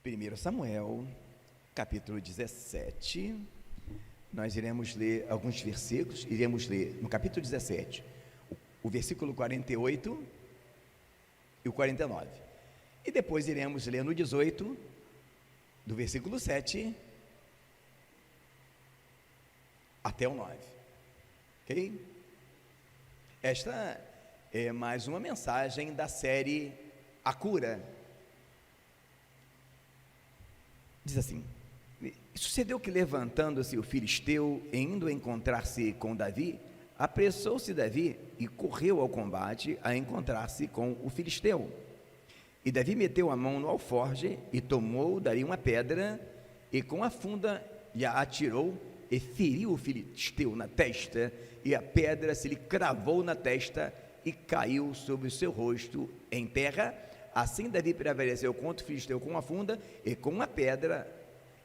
1 Samuel, capítulo 17, nós iremos ler alguns versículos, iremos ler no capítulo 17, o versículo 48 e o 49, e depois iremos ler no 18, do versículo 7 até o 9, ok? Esta é mais uma mensagem da série A Cura. Diz assim: sucedeu que, levantando-se o filisteu e indo encontrar-se com Davi, apressou-se Davi e correu ao combate a encontrar-se com o filisteu. E Davi meteu a mão no alforje e tomou dali uma pedra e com a funda lhe a atirou e feriu o filisteu na testa, e a pedra se lhe cravou na testa e caiu sobre o seu rosto em terra. Assim Davi prevaleceu contra o filisteu com a funda e com a pedra,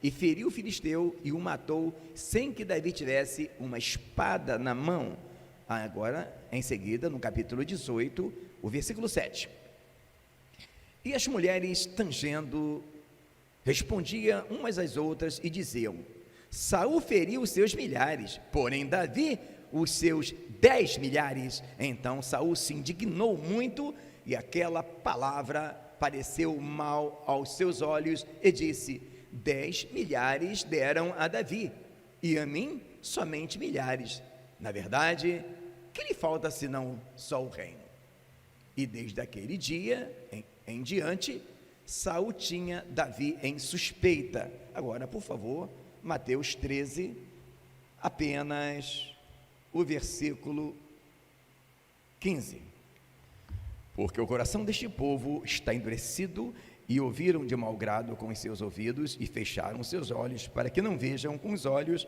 e feriu o filisteu e o matou, sem que Davi tivesse uma espada na mão. Agora, em seguida, no capítulo 18, o versículo 7. E as mulheres, tangendo, respondiam umas às outras e diziam: Saul feriu os seus milhares, porém Davi os seus 10 milhares. Então Saul se indignou muito, e aquela palavra pareceu mal aos seus olhos, e disse: 10 milhares deram a Davi, e a mim somente milhares. Na verdade, que lhe falta senão só o reino? E desde aquele dia em diante, Saul tinha Davi em suspeita. Agora, por favor, Mateus 13, apenas o versículo 15. Porque o coração deste povo está endurecido, e ouviram de mau grado com os seus ouvidos, e fecharam os seus olhos, para que não vejam com os olhos,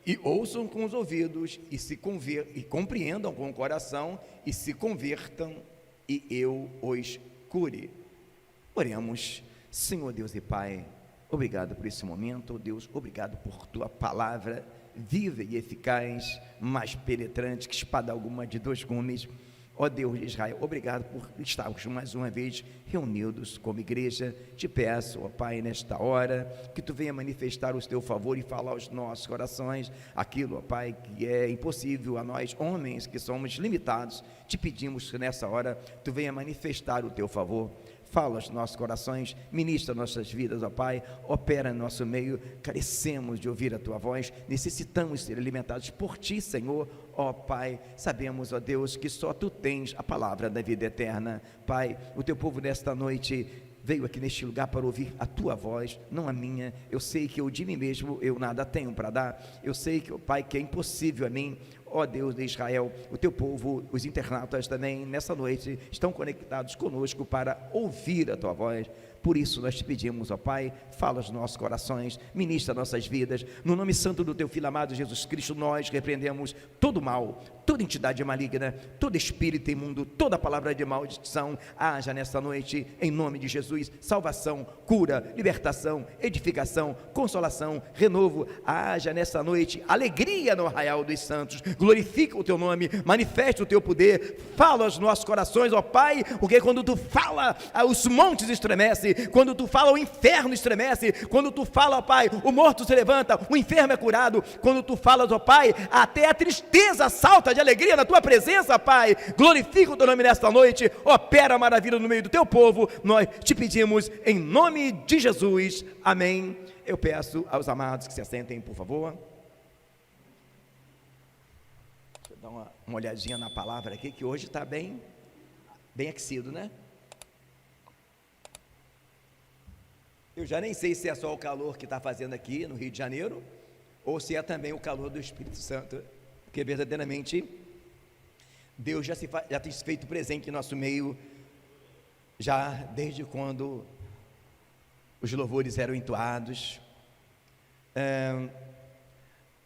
e ouçam com os ouvidos, e compreendam com o coração, e se convertam, e eu os cure. Oremos. Senhor Deus e Pai, obrigado por esse momento. Deus, obrigado por tua palavra viva e eficaz, mais penetrante que espada alguma de 2 gumes. Ó Deus de Israel, obrigado por estarmos mais uma vez reunidos como igreja. Te peço, ó Pai, nesta hora, que Tu venha manifestar o Teu favor e falar aos nossos corações aquilo, ó Pai, que é impossível a nós, homens, que somos limitados. Te pedimos que nessa hora Tu venha manifestar o Teu favor. Fala aos nossos corações, ministra nossas vidas, ó Pai, opera no nosso meio. Carecemos de ouvir a Tua voz, necessitamos ser alimentados por Ti, Senhor, ó Pai. Sabemos, ó Deus, que só Tu tens a palavra da vida eterna. Pai, o Teu povo nesta noite veio aqui neste lugar para ouvir a Tua voz, não a minha. Eu sei que eu de mim mesmo eu nada tenho para dar. Eu sei que, ó Pai, que é impossível a mim. Ó Deus de Israel, o Teu povo, os internautas também, nessa noite, estão conectados conosco para ouvir a Tua voz. Por isso nós te pedimos, ó Pai, fala aos nossos corações, ministra nossas vidas. No nome santo do Teu Filho amado Jesus Cristo, nós repreendemos todo mal, toda entidade maligna, todo espírito imundo, toda palavra de maldição. Haja nesta noite, em nome de Jesus, salvação, cura, libertação, edificação, consolação, renovo. Haja nesta noite alegria no arraial dos santos. Glorifica o Teu nome, manifesta o Teu poder, fala aos nossos corações, ó Pai, porque quando Tu fala, os montes estremecem. Quando Tu fala, o inferno estremece. Quando Tu fala, ó Pai, o morto se levanta, o enfermo é curado. Quando Tu falas, ó Pai, até a tristeza salta de alegria na Tua presença, Pai. Glorifica o Teu nome nesta noite, opera a maravilha no meio do Teu povo. Nós te pedimos em nome de Jesus, amém. Eu peço aos amados que se assentem, por favor. Deixa eu dar uma olhadinha na palavra aqui, que hoje está bem aquecido, né? Eu já nem sei se é só o calor que está fazendo aqui no Rio de Janeiro, ou se é também o calor do Espírito Santo, porque verdadeiramente Deus já tem se feito presente em nosso meio, já desde quando os louvores eram entoados.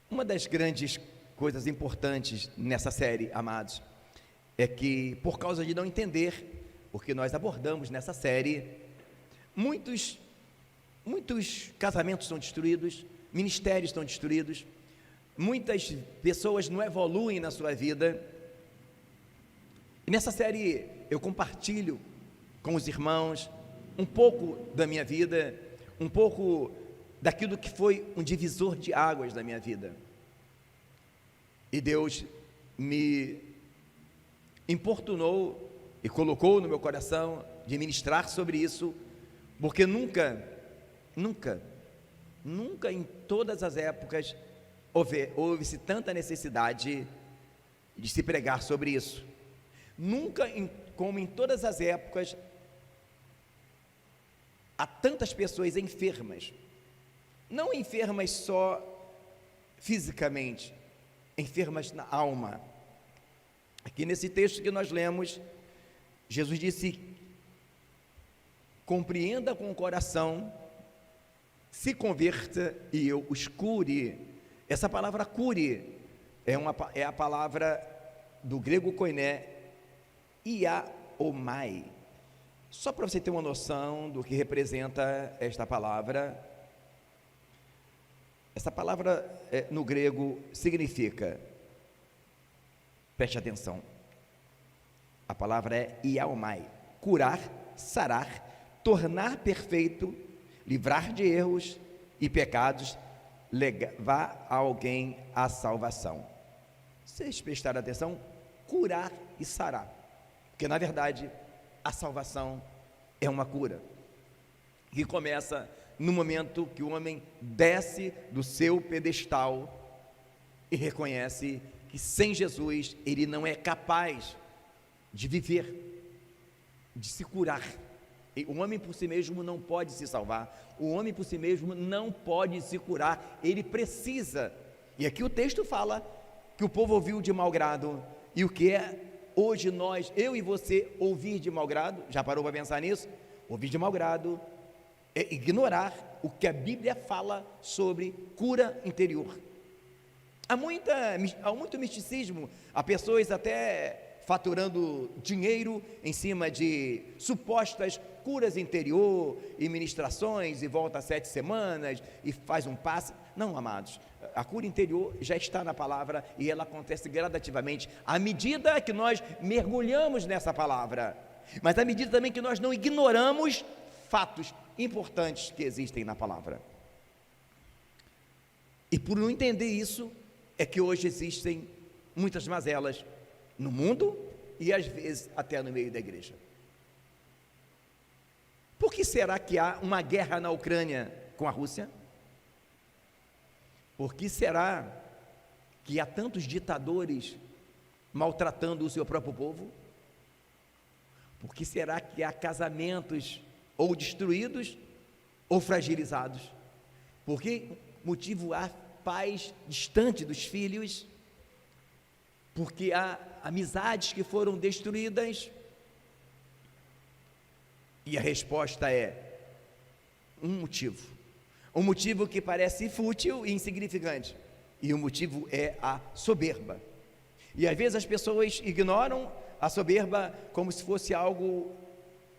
Uma das grandes coisas importantes nessa série, amados, é que, por causa de não entender o que nós abordamos nessa série, muitos casamentos são destruídos, ministérios estão destruídos, muitas pessoas não evoluem na sua vida. E nessa série eu compartilho com os irmãos um pouco da minha vida, um pouco daquilo que foi um divisor de águas na minha vida. E Deus me importunou e colocou no meu coração de ministrar sobre isso, porque nunca em todas as épocas houve-se tanta necessidade de se pregar sobre isso. Nunca, como em todas as épocas, há tantas pessoas enfermas, não enfermas só fisicamente, enfermas na alma. Aqui nesse texto que nós lemos, Jesus disse: compreenda com o coração, se converta e eu os cure. Essa palavra cure é a palavra do grego koiné, iaomai. Só para você ter uma noção do que representa esta palavra, essa palavra no grego significa, preste atenção, a palavra é iaomai, curar, sarar, tornar perfeito, livrar de erros e pecados, levar alguém à salvação. Vocês prestaram atenção? Curar e sarar, porque na verdade a salvação é uma cura, que começa no momento que o homem desce do seu pedestal e reconhece que sem Jesus ele não é capaz de viver, de se curar. O homem por si mesmo não pode se salvar, o homem por si mesmo não pode se curar, ele precisa. E aqui o texto fala que o povo ouviu de mau grado, e o que é hoje eu e você, ouvir de mau grado? Já parou para pensar nisso? Ouvir de mau grado é ignorar o que a Bíblia fala sobre cura interior. Há muito misticismo, há pessoas até faturando dinheiro em cima de supostas curas interior, e ministrações, e volta 7 semanas, e faz um passe. Não, amados, a cura interior já está na palavra, e ela acontece gradativamente, à medida que nós mergulhamos nessa palavra, mas à medida também que nós não ignoramos fatos importantes que existem na palavra. E por não entender isso, é que hoje existem muitas mazelas no mundo e às vezes até no meio da igreja. Por que será que há uma guerra na Ucrânia com a Rússia? Por que será que há tantos ditadores maltratando o seu próprio povo? Por que será que há casamentos ou destruídos ou fragilizados? Por que motivo há pais distantes dos filhos? Porque há amizades que foram destruídas? E a resposta é um motivo que parece fútil e insignificante, e o motivo é a soberba. E às vezes as pessoas ignoram a soberba como se fosse algo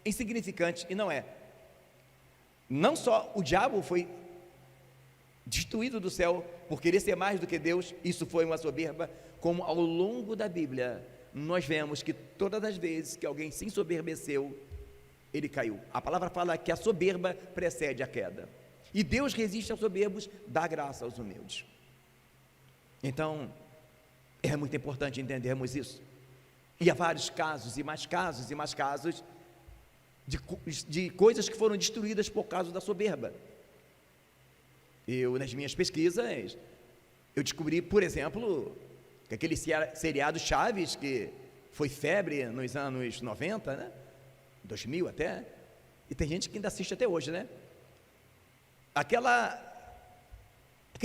insignificante, e não é. Não só o diabo foi destruído do céu por querer ser mais do que Deus, isso foi uma soberba, como ao longo da Bíblia nós vemos que todas as vezes que alguém se ensoberbeceu, ele caiu. A palavra fala que a soberba precede a queda, e Deus resiste aos soberbos, dá graça aos humildes. Então é muito importante entendermos isso. E há vários casos, e mais casos, e mais casos de coisas que foram destruídas por causa da soberba. Nas minhas pesquisas, eu descobri, por exemplo, que aquele seriado Chaves, que foi febre nos anos 90, né? 2000 até, e tem gente que ainda assiste até hoje, né? Aquele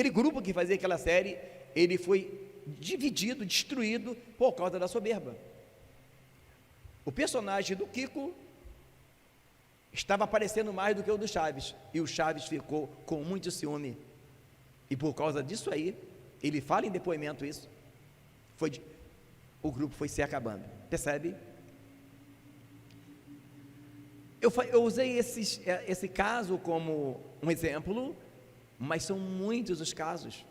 grupo que fazia aquela série, ele foi dividido, destruído por causa da soberba. O personagem do Kiko estava aparecendo mais do que o do Chaves, e o Chaves ficou com muito ciúme, e por causa disso aí, ele fala em depoimento isso, o grupo foi se acabando, percebe? Eu usei esse caso como um exemplo, mas são muitos os casos.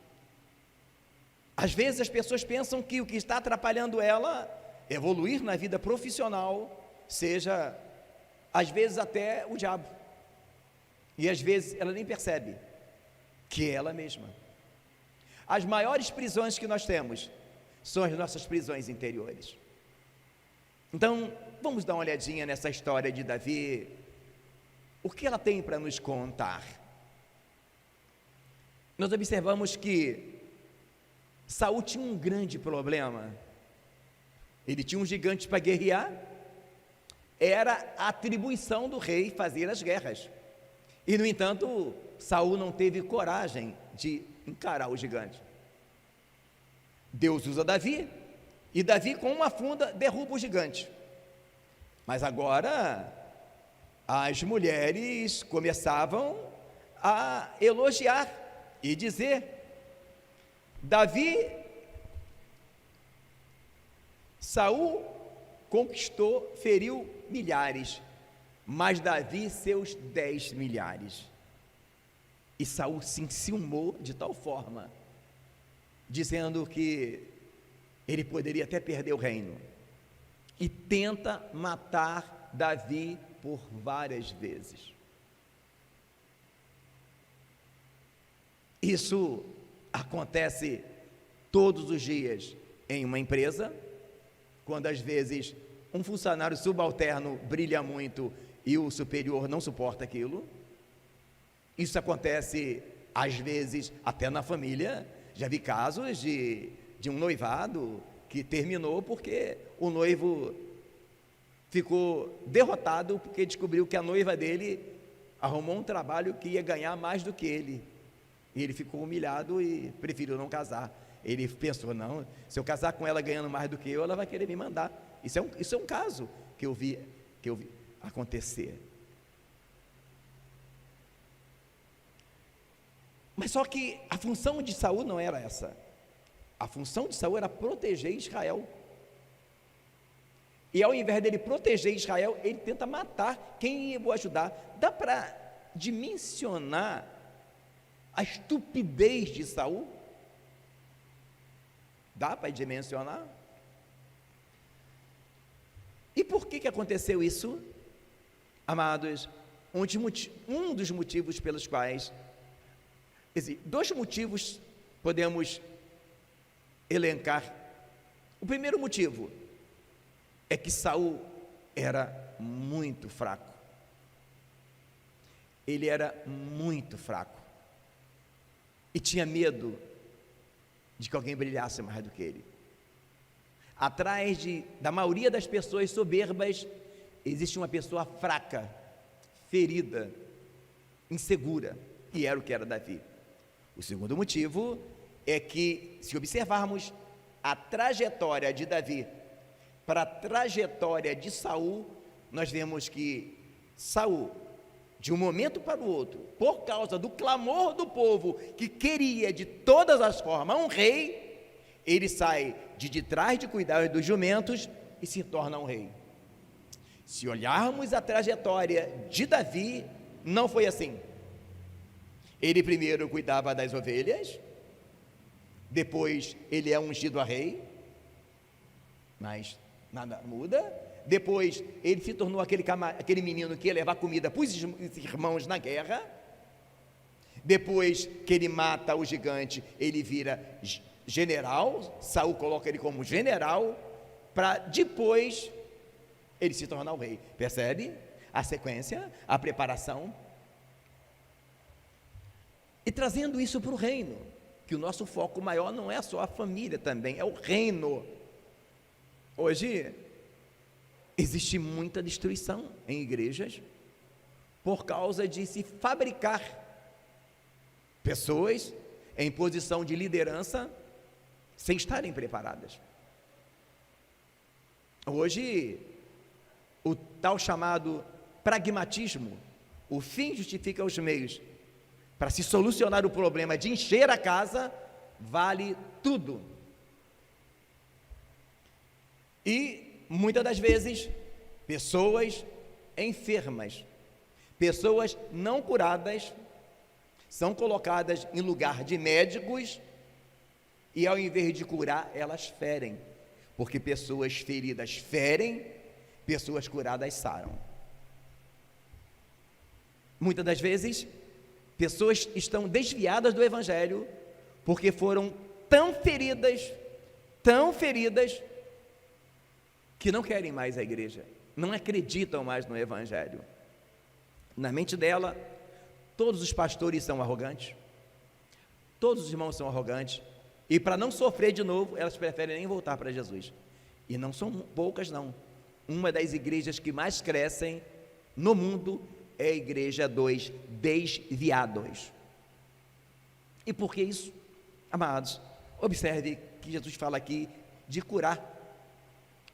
Às vezes as pessoas pensam que o que está atrapalhando ela evoluir na vida profissional seja, às vezes, até o diabo. E às vezes ela nem percebe que é ela mesma. As maiores prisões que nós temos são as nossas prisões interiores. Então, vamos dar uma olhadinha nessa história de Davi. O que ela tem para nos contar? Nós observamos que Saul tinha um grande problema. Ele tinha um gigante para guerrear. Era a atribuição do rei fazer as guerras. E, no entanto, Saul não teve coragem de encarar o gigante. Deus usa Davi, e Davi, com uma funda, derruba o gigante. Mas agora, as mulheres começavam a elogiar e dizer: Saul conquistou, feriu milhares, mas Davi seus 10 milhares. E Saul se enciumou de tal forma, dizendo que ele poderia até perder o reino, e tenta matar Davi por várias vezes. Isso acontece todos os dias em uma empresa, quando às vezes um funcionário subalterno brilha muito e o superior não suporta aquilo. Isso acontece às vezes até na família. Já vi casos de um noivado que terminou porque o noivo ficou derrotado porque descobriu que a noiva dele arrumou um trabalho que ia ganhar mais do que ele, e ele ficou humilhado e preferiu não casar. Ele pensou: não, se eu casar com ela ganhando mais do que eu, ela vai querer me mandar. Isso é um caso que eu vi acontecer. Mas só que a função de Saul não era essa. A função de Saul era proteger Israel. E ao invés dele proteger Israel, ele tenta matar quem ia o ajudar. Dá para dimensionar a estupidez de Saul? Dá para dimensionar? E por que aconteceu isso, amados? Um dos motivos pelos quais, dois motivos podemos elencar. O primeiro motivo é que Saul era muito fraco. Ele era muito fraco e tinha medo de que alguém brilhasse mais do que ele. Atrás da maioria das pessoas soberbas existe uma pessoa fraca, ferida, insegura, e era o que era Davi. O segundo motivo é que, se observarmos a trajetória de Davi para a trajetória de Saul, nós vemos que Saul, de um momento para o outro, por causa do clamor do povo que queria de todas as formas um rei, ele sai de trás de cuidar dos jumentos e se torna um rei. Se olharmos a trajetória de Davi, não foi assim. Ele primeiro cuidava das ovelhas, depois ele é ungido a rei, mas nada muda. Depois ele se tornou aquele menino que ia levar comida para os irmãos na guerra. Depois que ele mata o gigante, ele vira general. Saul coloca ele como general, para depois ele se tornar o rei. Percebe a sequência, a preparação? E trazendo isso para o reino, que o nosso foco maior não é só a família também, é o reino. Hoje existe muita destruição em igrejas por causa de se fabricar pessoas em posição de liderança sem estarem preparadas. Hoje, o tal chamado pragmatismo, o fim justifica os meios, para se solucionar o problema de encher a casa, vale tudo. E muitas das vezes, pessoas enfermas, pessoas não curadas, são colocadas em lugar de médicos, e ao invés de curar, elas ferem, porque pessoas feridas ferem, pessoas curadas saram. Muitas das vezes, pessoas estão desviadas do Evangelho, porque foram tão feridas, que não querem mais a igreja, não acreditam mais no Evangelho. Na mente dela, todos os pastores são arrogantes, todos os irmãos são arrogantes, e para não sofrer de novo, elas preferem nem voltar para Jesus. E não são poucas não. Uma das igrejas que mais crescem no mundo é a igreja dos desviados. E por que isso? Amados, observe que Jesus fala aqui de curar,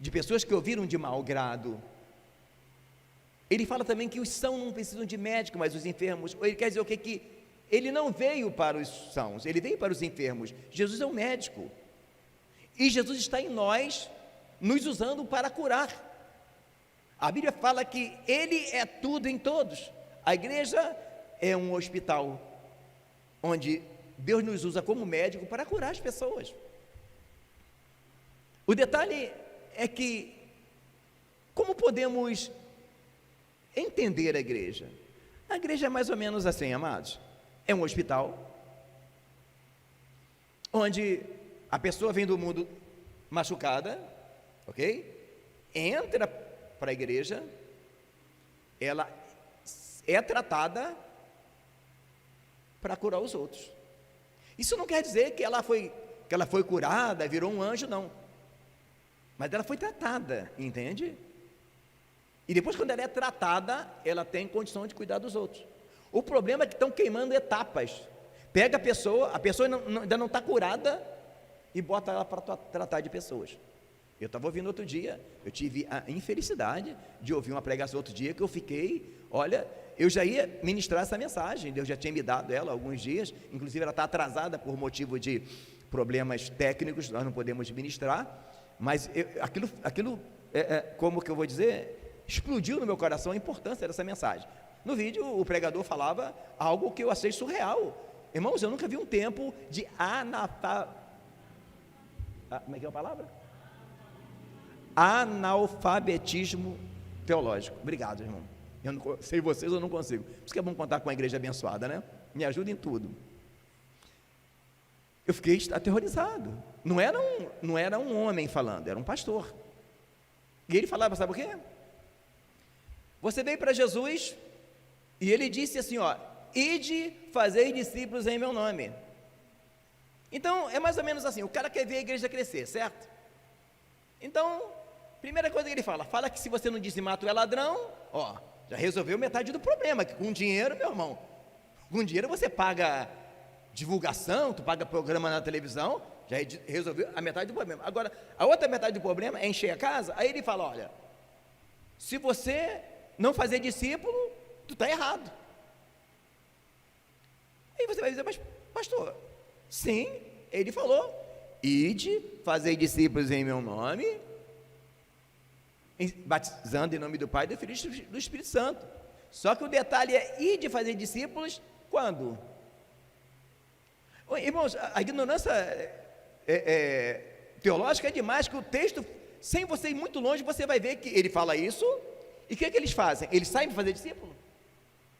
de pessoas que ouviram de mau grado. Ele fala também que os sãos não precisam de médico, mas os enfermos. Ele quer dizer o quê? Que ele não veio para os sãos, ele veio para os enfermos. Jesus é um médico, e Jesus está em nós, nos usando para curar. A Bíblia fala que ele é tudo em todos. A igreja é um hospital, onde Deus nos usa como médico para curar as pessoas. O detalhe é que, como podemos entender a igreja? A igreja é mais ou menos assim, amados. É um hospital, onde a pessoa vem do mundo machucada, ok? Entra para a igreja, ela é tratada para curar os outros. Isso não quer dizer que ela foi curada, virou um anjo, não. Mas ela foi tratada, entende? E depois, quando ela é tratada, ela tem condição de cuidar dos outros. O problema é que estão queimando etapas. Pega a pessoa ainda não está curada, e bota ela para tratar de pessoas. Eu estava ouvindo outro dia, eu tive a infelicidade de ouvir uma pregação outro dia, que eu fiquei, olha, eu já ia ministrar essa mensagem, Deus já tinha me dado ela há alguns dias, inclusive ela está atrasada por motivo de problemas técnicos, nós não podemos ministrar, mas aquilo como que eu vou dizer, explodiu no meu coração a importância dessa mensagem. No vídeo, o pregador falava algo que eu achei surreal. Irmãos, eu nunca vi um tempo de como é que é a palavra? Analfabetismo teológico. Obrigado, irmão. Eu não sei vocês, eu não consigo. Por isso que é bom contar com uma igreja abençoada, né? Me ajuda em tudo. Eu fiquei aterrorizado. Não era um homem falando, era um pastor. E ele falava, sabe o quê? Você veio para Jesus e ele disse assim, ó, ide fazer discípulos em meu nome. Então, é mais ou menos assim, o cara quer ver a igreja crescer, certo? Então, primeira coisa que ele fala que se você não dizimar, tu é ladrão, ó, já resolveu metade do problema, que com dinheiro, meu irmão, com dinheiro você paga divulgação, tu paga programa na televisão, já resolveu a metade do problema. Agora, a outra metade do problema é encher a casa. Aí ele fala, olha, se você não fazer discípulo, tu está errado. Aí você vai dizer, mas pastor, sim, ele falou, ide, fazer discípulos em meu nome, batizando em nome do Pai, do Filho e do Espírito Santo. Só que o detalhe é ide fazer discípulos quando? Irmãos, a ignorância teológica é demais, que o texto, sem você ir muito longe, você vai ver que ele fala isso, e o que eles fazem? Eles saem para fazer discípulo?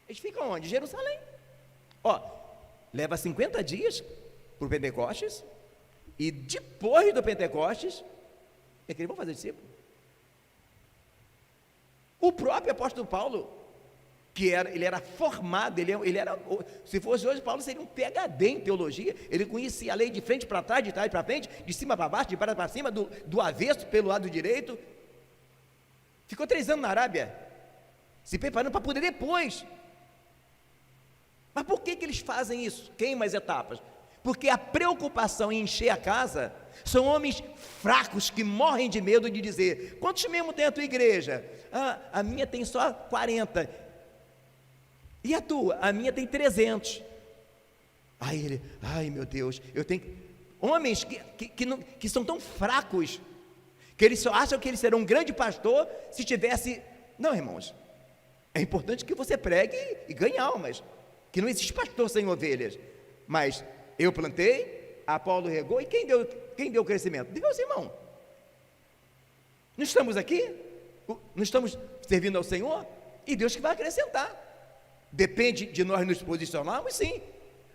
Eles ficam onde? Jerusalém. Ó, leva 50 dias para o Pentecostes, e depois do Pentecostes, é que eles vão fazer discípulo. O próprio apóstolo Paulo, ele era formado, ele era, se fosse hoje, Paulo seria um PhD em teologia, ele conhecia a lei de frente para trás, de trás para frente, de cima para baixo, de baixo para cima, do avesso pelo lado direito. Ficou 3 anos na Arábia, se preparando para poder depois. Mas por que eles fazem isso? Queimam as etapas. Porque a preocupação em encher a casa são homens fracos que morrem de medo de dizer, quantos membros tem a tua igreja? A minha tem só 40. E a tua? A minha tem 300. Aí ai meu Deus, eu tenho... Homens que são tão fracos, que eles só acham que eles serão um grande pastor se tivesse... Não, irmãos, é importante que você pregue e ganhe almas, que não existe pastor sem ovelhas, mas eu plantei, Apolo regou, e quem deu o crescimento? Deus, irmão. Não estamos aqui? Não estamos servindo ao Senhor? E Deus que vai acrescentar. Depende de nós nos posicionarmos, sim,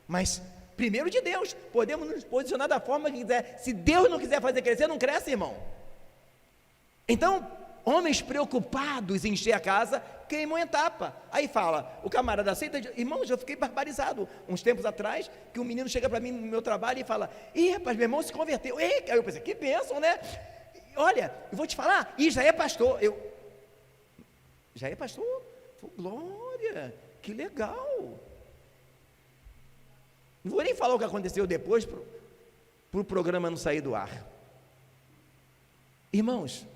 mas primeiro de Deus. Podemos nos posicionar da forma que quiser. Se Deus não quiser fazer crescer, não cresce, irmão. Então, homens preocupados em encher a casa, queimam etapa. Aí fala, o camarada aceita, irmãos, eu fiquei barbarizado uns tempos atrás, que um menino chega para mim no meu trabalho e fala, rapaz, meu irmão se converteu. Aí eu pensei, que bênção, né? Olha, eu vou te falar, já é pastor. Já é pastor? Glória, que legal. Não vou nem falar o que aconteceu depois, para o programa não sair do ar. Irmãos,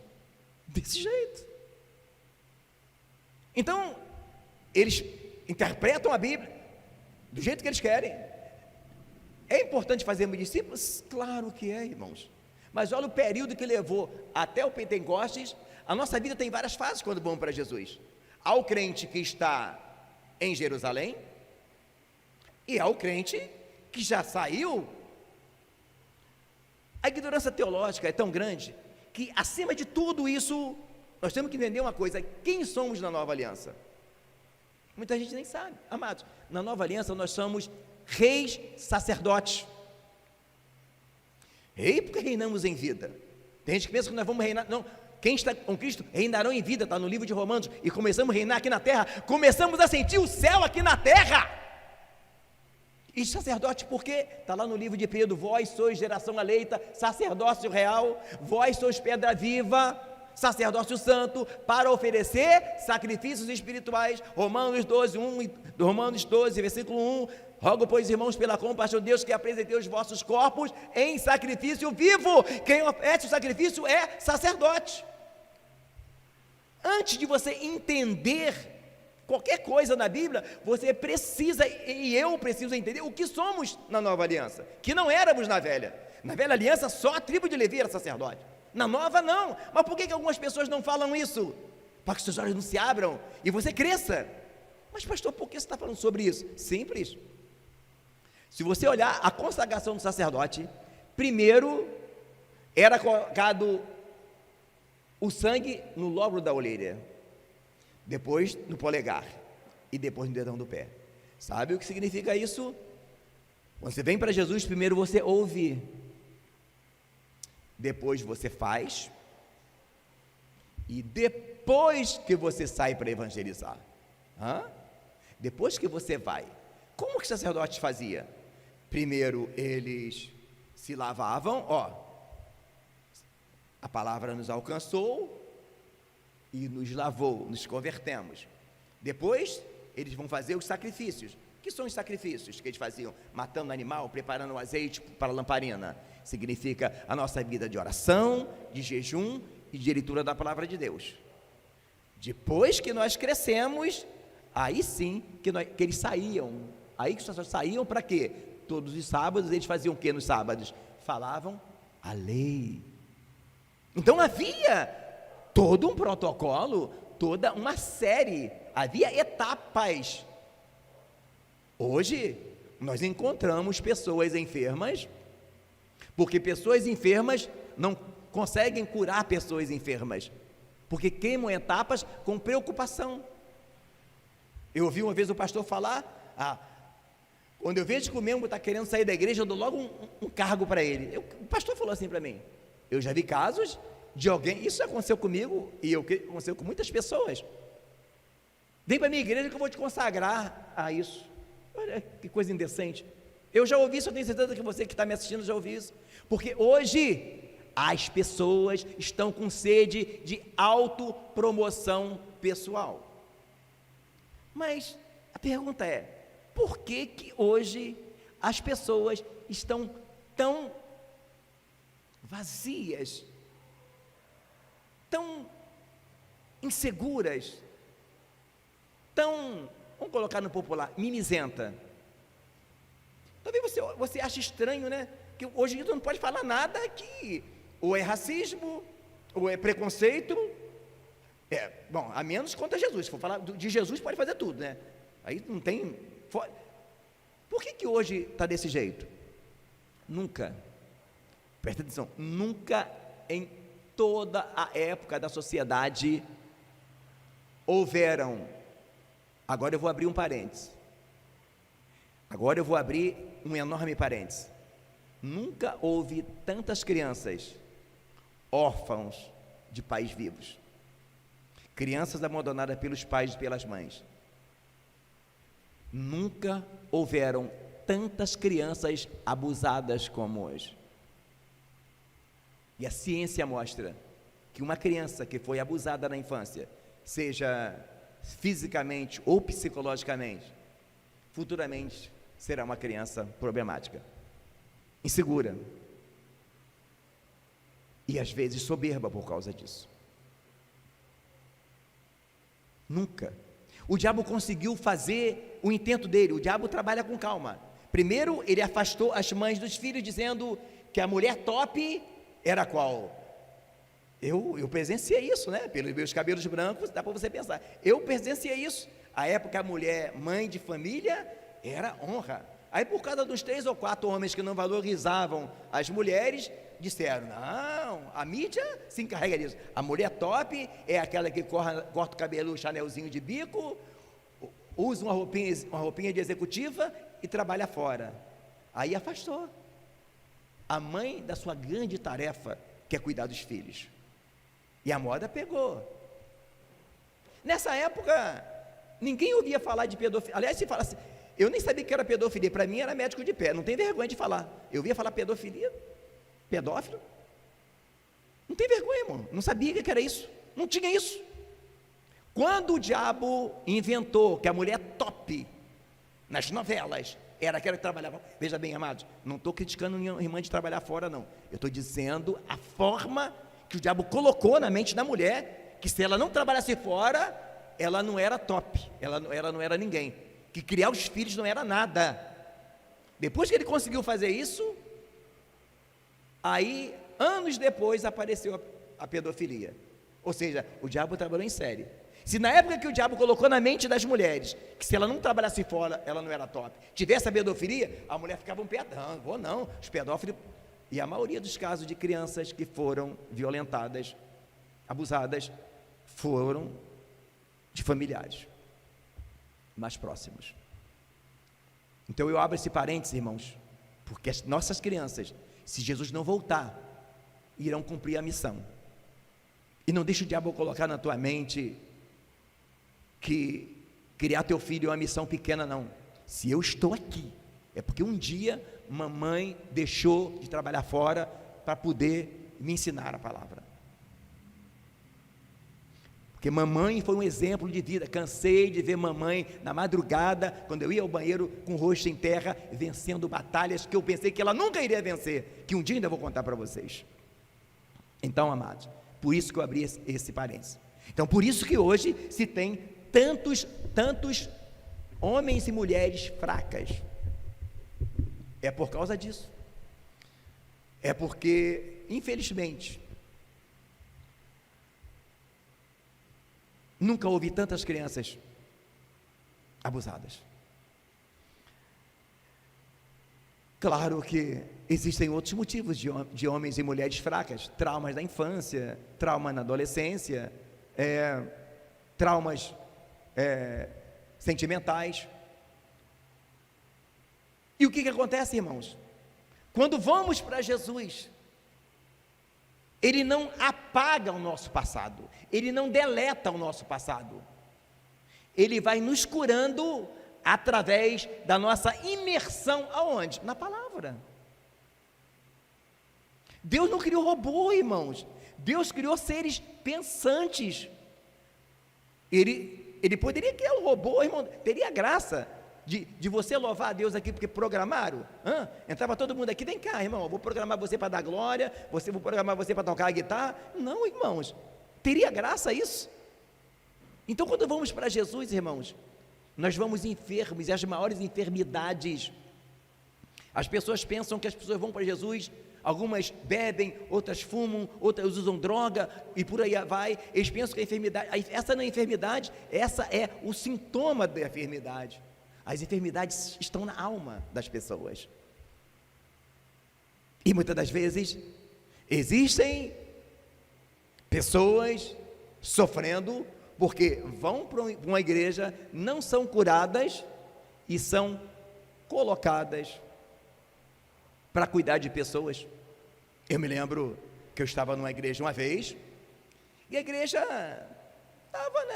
desse jeito. Então, eles interpretam a Bíblia do jeito que eles querem. É importante fazermos discípulos? Claro que é, irmãos. Mas olha o período que levou até o Pentecostes. A nossa vida tem várias fases quando vamos para Jesus. Há o crente que está em Jerusalém, e há o crente que já saiu. A ignorância teológica é tão grande que, acima de tudo isso, nós temos que entender uma coisa: quem somos na nova aliança? Muita gente nem sabe. Amados, na nova aliança nós somos reis sacerdotes. Rei porque reinamos em vida. Tem gente que pensa que nós vamos reinar. Não, quem está com Cristo reinarão em vida, está no livro de Romanos. E começamos a reinar aqui na terra, começamos a sentir o céu aqui na terra. E sacerdote, por quê? Está lá no livro de Pedro: vós sois geração eleita, sacerdócio real, vós sois pedra viva, sacerdócio santo, para oferecer sacrifícios espirituais. Romanos 12, versículo 1: rogo, pois, irmãos, pela compaixão de Deus, que apresentei os vossos corpos em sacrifício vivo. Quem oferece o sacrifício é sacerdote. Antes de você entender qualquer coisa na Bíblia, você precisa, e eu preciso entender o que somos na nova aliança, que não éramos na velha. Na velha aliança só a tribo de Levi era sacerdote, na nova não. Mas por que algumas pessoas não falam isso? Para que seus olhos não se abram e você cresça. Mas pastor, por que você está falando sobre isso? Simples. Se você olhar a consagração do sacerdote, primeiro era colocado o sangue no lóbulo da orelha, depois no polegar e depois no dedão do pé. Sabe o que significa isso? Quando você vem para Jesus, primeiro você ouve, depois você faz, e depois que você sai para evangelizar. Depois que você vai. Como que os sacerdotes faziam? Primeiro eles se lavavam, a palavra nos alcançou e nos lavou, nos convertemos. Depois eles vão fazer os sacrifícios. Que são os sacrifícios que eles faziam? Matando animal, preparando o azeite para a lamparina. Significa a nossa vida de oração, de jejum e de leitura da palavra de Deus. Depois que nós crescemos, aí sim que eles saíam. Aí que os sacerdotes saíam para quê? Todos os sábados eles faziam o que nos sábados? Falavam a lei. Então havia todo um protocolo, toda uma série, havia etapas. Hoje nós encontramos pessoas enfermas, porque pessoas enfermas não conseguem curar pessoas enfermas, porque queimam etapas com preocupação. Eu ouvi uma vez o pastor falar: quando eu vejo que o membro está querendo sair da igreja, eu dou logo um cargo para ele. O pastor falou assim para mim. Eu já vi casos de alguém, isso aconteceu comigo e aconteceu com muitas pessoas. Vem para a minha igreja que eu vou te consagrar a isso. Olha que coisa indecente. Eu já ouvi isso, eu tenho certeza que você que está me assistindo já ouviu isso. Porque hoje as pessoas estão com sede de autopromoção pessoal. Mas a pergunta é: por que hoje as pessoas estão tão vazias, tão inseguras, tão, vamos colocar no popular, mimizenta? Talvez você ache estranho, né? Que hoje você não pode falar nada que ou é racismo, ou é preconceito. Bom, a menos contra Jesus. Se for falar de Jesus, pode fazer tudo, né? Aí não tem. Por que hoje está desse jeito? Nunca, presta atenção, nunca em toda a época da sociedade houveram Agora eu vou abrir um parênteses. Agora eu vou abrir um enorme parênteses. Nunca houve tantas crianças órfãos de pais vivos, crianças abandonadas pelos pais e pelas mães. Nunca houveram tantas crianças abusadas como hoje. E a ciência mostra que uma criança que foi abusada na infância, seja fisicamente ou psicologicamente, futuramente será uma criança problemática, insegura e às vezes soberba por causa disso. Nunca. O diabo conseguiu fazer o intento dele. O diabo trabalha com calma. Primeiro, ele afastou as mães dos filhos, dizendo que a mulher top era qual? Eu presenciei isso, né? Pelos meus cabelos brancos, dá para você pensar. Eu presenciei isso. A época, a mulher, mãe de família, era honra. Aí, por causa dos 3 ou 4 homens que não valorizavam as mulheres, disseram: não, a mídia se encarrega disso. A mulher top é aquela que corta o cabelo, chanelzinho de bico, usa uma roupinha de executiva e trabalha fora. Aí afastou a mãe da sua grande tarefa, que é cuidar dos filhos. E a moda pegou. Nessa época, ninguém ouvia falar de pedofilia. Aliás, se fala assim, eu nem sabia que era pedofilia, para mim era médico de pé, não tem vergonha de falar. Eu ouvia falar pedofilia, pedófilo, não tem vergonha, irmão, não sabia que era isso, não tinha isso. Quando o diabo inventou que a mulher top nas novelas era aquela que trabalhava, veja bem, amados, não estou criticando nenhuma irmã de trabalhar fora, não, eu estou dizendo a forma que o diabo colocou na mente da mulher, que se ela não trabalhasse fora, ela não era top, ela não era ninguém, que criar os filhos não era nada. Depois que ele conseguiu fazer isso, aí, anos depois, apareceu a pedofilia. Ou seja, o diabo trabalhou em série. Se na época que o diabo colocou na mente das mulheres, que se ela não trabalhasse fora, ela não era top, tivesse a pedofilia, a mulher ficava um pé, não, vou não, os pedófilos, e a maioria dos casos de crianças que foram violentadas, abusadas, foram de familiares mais próximos. Então eu abro esse parênteses, irmãos, porque as nossas crianças, se Jesus não voltar, irão cumprir a missão. E não deixe o diabo colocar na tua mente que criar teu filho é uma missão pequena, não. Se eu estou aqui, é porque um dia mamãe deixou de trabalhar fora para poder me ensinar a palavra. Porque mamãe foi um exemplo de vida. Cansei de ver mamãe na madrugada, quando eu ia ao banheiro com o rosto em terra, vencendo batalhas que eu pensei que ela nunca iria vencer, que um dia ainda vou contar para vocês. Então, amados, por isso que eu abri esse parênteses. Então, por isso que hoje se tem tantos homens e mulheres fracas. É por causa disso. É porque, infelizmente, nunca houve tantas crianças abusadas. Claro que existem outros motivos de homens e mulheres fracas, traumas da infância, trauma na adolescência, traumas sentimentais. E o que acontece, irmãos? Quando vamos para Jesus, Ele não apaga o nosso passado, Ele não deleta o nosso passado, Ele vai nos curando através da nossa imersão aonde? Na palavra. Deus não criou robô, irmãos, Deus criou seres pensantes. Ele poderia criar um robô, irmão, teria graça de você louvar a Deus aqui porque programaram, entrava todo mundo aqui, vem cá, irmão, eu vou programar você para dar glória, vou programar você para tocar a guitarra. Não, irmãos, teria graça isso? Então, quando vamos para Jesus, irmãos, nós vamos enfermos, e as maiores enfermidades, as pessoas pensam que as pessoas vão para Jesus, algumas bebem, outras fumam, outras usam droga, e por aí vai, eles pensam que a enfermidade, essa não é enfermidade, essa é o sintoma da enfermidade. As enfermidades estão na alma das pessoas, e muitas das vezes, existem pessoas sofrendo porque vão para uma igreja, não são curadas e são colocadas para cuidar de pessoas. Eu me lembro que eu estava numa igreja uma vez, e a igreja estava,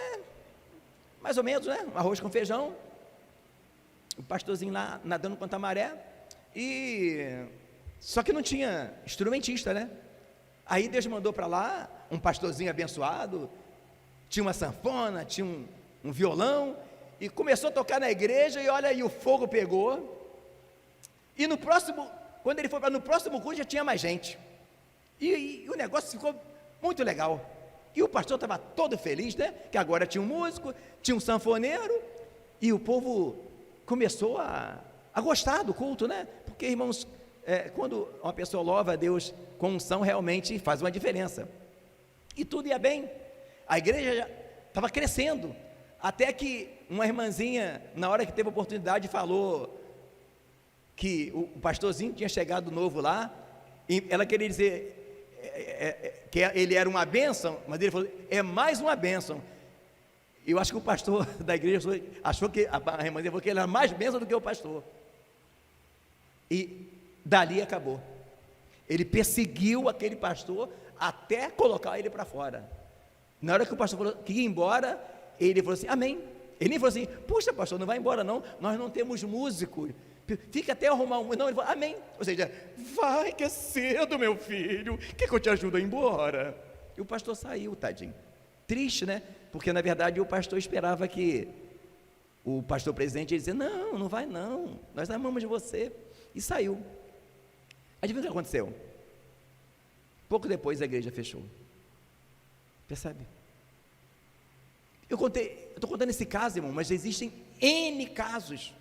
mais ou menos, um arroz com feijão, o pastorzinho lá nadando contra a maré, e só que não tinha instrumentista, Aí Deus mandou para lá um pastorzinho abençoado, tinha uma sanfona, tinha um violão, e começou a tocar na igreja, e olha aí, o fogo pegou, e quando ele foi para no próximo culto, já tinha mais gente, e o negócio ficou muito legal, e o pastor estava todo feliz, que agora tinha um músico, tinha um sanfoneiro, e o povo começou a gostar do culto, porque, irmãos, quando uma pessoa louva a Deus com unção, realmente faz uma diferença, e tudo ia bem, a igreja já estava crescendo, até que uma irmãzinha, na hora que teve a oportunidade, falou que o pastorzinho tinha chegado novo lá, e ela queria dizer que ele era uma bênção, mas ele falou, é mais uma bênção. Eu acho que o pastor da igreja achou que, a irmãzinha falou que ele era mais bênção do que o pastor, e dali acabou. Ele perseguiu aquele pastor até colocar ele para fora. Na hora que o pastor falou que ia embora, ele falou assim, amém. Ele nem falou assim, puxa pastor, não vai embora não, nós não temos músico, fica até arrumar um, não, ele falou, amém, ou seja, vai que é cedo meu filho, quer que eu te ajude a ir embora? E o pastor saiu, tadinho, triste, porque na verdade o pastor esperava que o pastor presidente ia dizer, não vai não, nós amamos você, e saiu. Adivinha o que aconteceu? Pouco depois a igreja fechou. Percebe? Eu estou contando esse caso, irmão, mas existem N casos,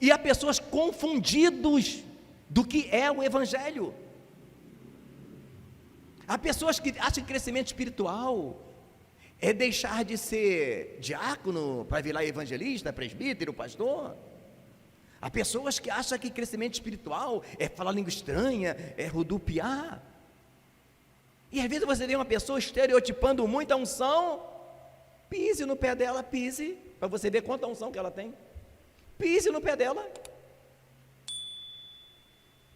e há pessoas confundidas do que é o Evangelho, há pessoas que acham que crescimento espiritual é deixar de ser diácono para virar evangelista, presbítero, pastor. Há pessoas que acham que crescimento espiritual é falar língua estranha, é rodopiar. E às vezes você vê uma pessoa estereotipando muito a unção, pise no pé dela, pise, para você ver quanta unção que ela tem. Pise no pé dela.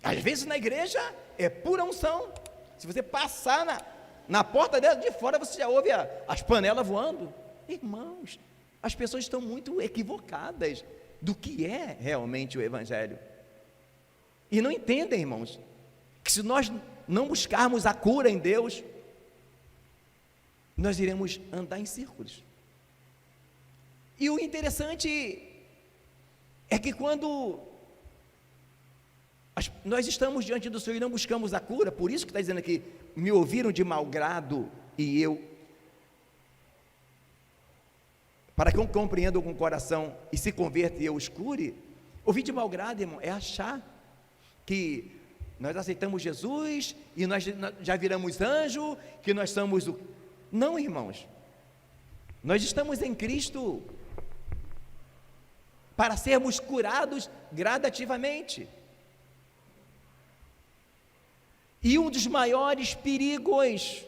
Às vezes na igreja é pura unção. Se você passar na porta dela de fora, você já ouve as panelas voando. Irmãos, as pessoas estão muito equivocadas do que é realmente o Evangelho, e não entendem, irmãos, que se nós não buscarmos a cura em Deus, nós iremos andar em círculos. E o interessante é que quando nós estamos diante do Senhor e não buscamos a cura, por isso que está dizendo aqui, me ouviram de mau grado, e eu, para que eu compreenda com o coração e se converta e eu os cure. Ouvir de mau grado, irmão, é achar que nós aceitamos Jesus e nós já viramos anjo, que nós somos o... Não, irmãos, nós estamos em Cristo para sermos curados gradativamente. E um dos maiores perigos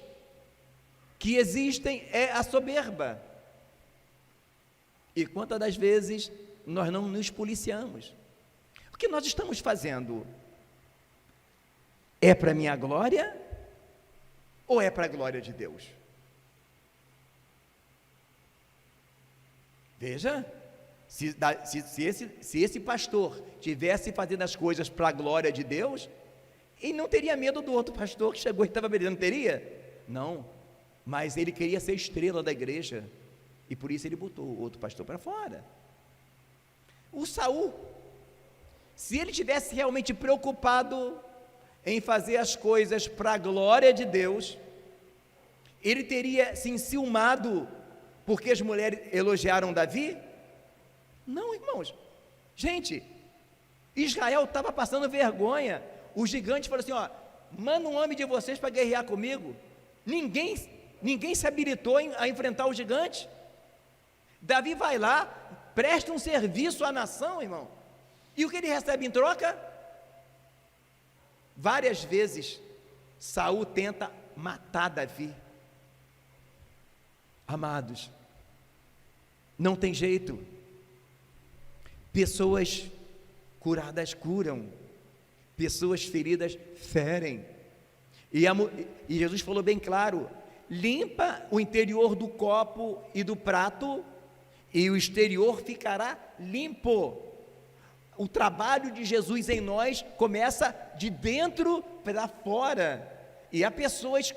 que existem é a soberba. E quantas das vezes nós não nos policiamos? O que nós estamos fazendo? É para a minha glória ou é para a glória de Deus? Veja, se esse pastor tivesse fazendo as coisas para a glória de Deus, ele não teria medo do outro pastor que chegou e estava brilhando, teria? Não, mas ele queria ser estrela da igreja, e por isso ele botou o outro pastor para fora. O Saul, se ele tivesse realmente preocupado em fazer as coisas para a glória de Deus, ele teria se enciumado porque as mulheres elogiaram Davi? Não, irmãos. Gente, Israel estava passando vergonha. Os gigantes falaram assim, manda um homem de vocês para guerrear comigo. Ninguém se habilitou a enfrentar o gigante. Davi vai lá, presta um serviço à nação, irmão, e o que ele recebe em troca? Várias vezes Saul tenta matar Davi, Amados, não tem jeito. Pessoas curadas curam, pessoas feridas ferem. E Jesus falou bem claro: limpa o interior do copo e do prato, e o exterior ficará limpo. O trabalho de Jesus em nós começa de dentro para fora, e há pessoas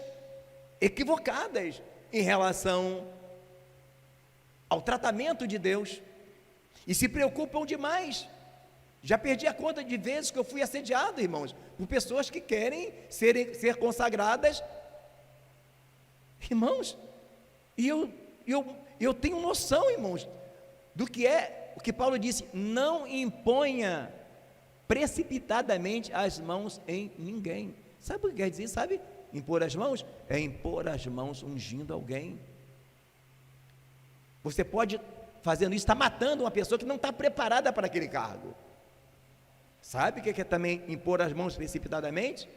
equivocadas em relação ao tratamento de Deus, e se preocupam demais. Já perdi a conta de vezes que eu fui assediado, irmãos, por pessoas que querem ser consagradas, irmãos, e eu tenho noção, irmãos, do que é o que Paulo disse: não imponha precipitadamente as mãos em ninguém. Sabe o que quer dizer? Sabe? Impor as mãos é impor as mãos ungindo alguém. Você pode, fazendo isso, estar matando uma pessoa que não está preparada para aquele cargo. Sabe o que é também impor as mãos precipitadamente?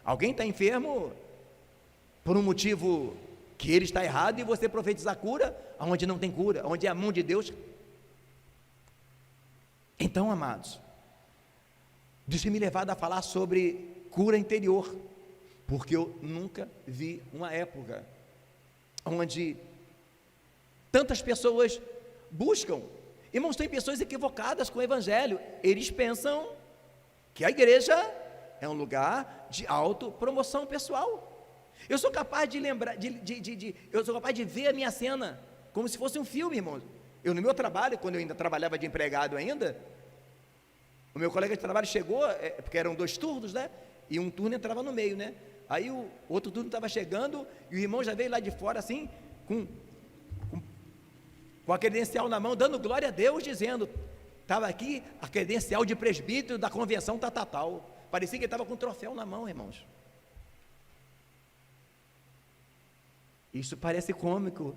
Alguém está enfermo por um motivo que ele está errado, e você profetizar cura onde não tem cura, onde é a mão de Deus. Então, amados, deixe-me levado a falar sobre cura interior, porque eu nunca vi uma época onde tantas pessoas buscam. Irmãos, tem pessoas equivocadas com o evangelho. Eles pensam que a igreja é um lugar de autopromoção pessoal. Eu sou capaz de lembrar, eu sou capaz de ver a minha cena como se fosse um filme, irmãos. Eu, no meu trabalho, quando eu ainda trabalhava de empregado ainda, o meu colega de trabalho chegou, porque eram 2 turnos, né? E um turno entrava no meio, né? Aí o outro turno estava chegando, e o irmão já veio lá de fora, assim, com a credencial na mão, dando glória a Deus, dizendo: estava aqui a credencial de presbítero da convenção tal. Parecia que ele estava com um troféu na mão, irmãos. Isso parece cômico,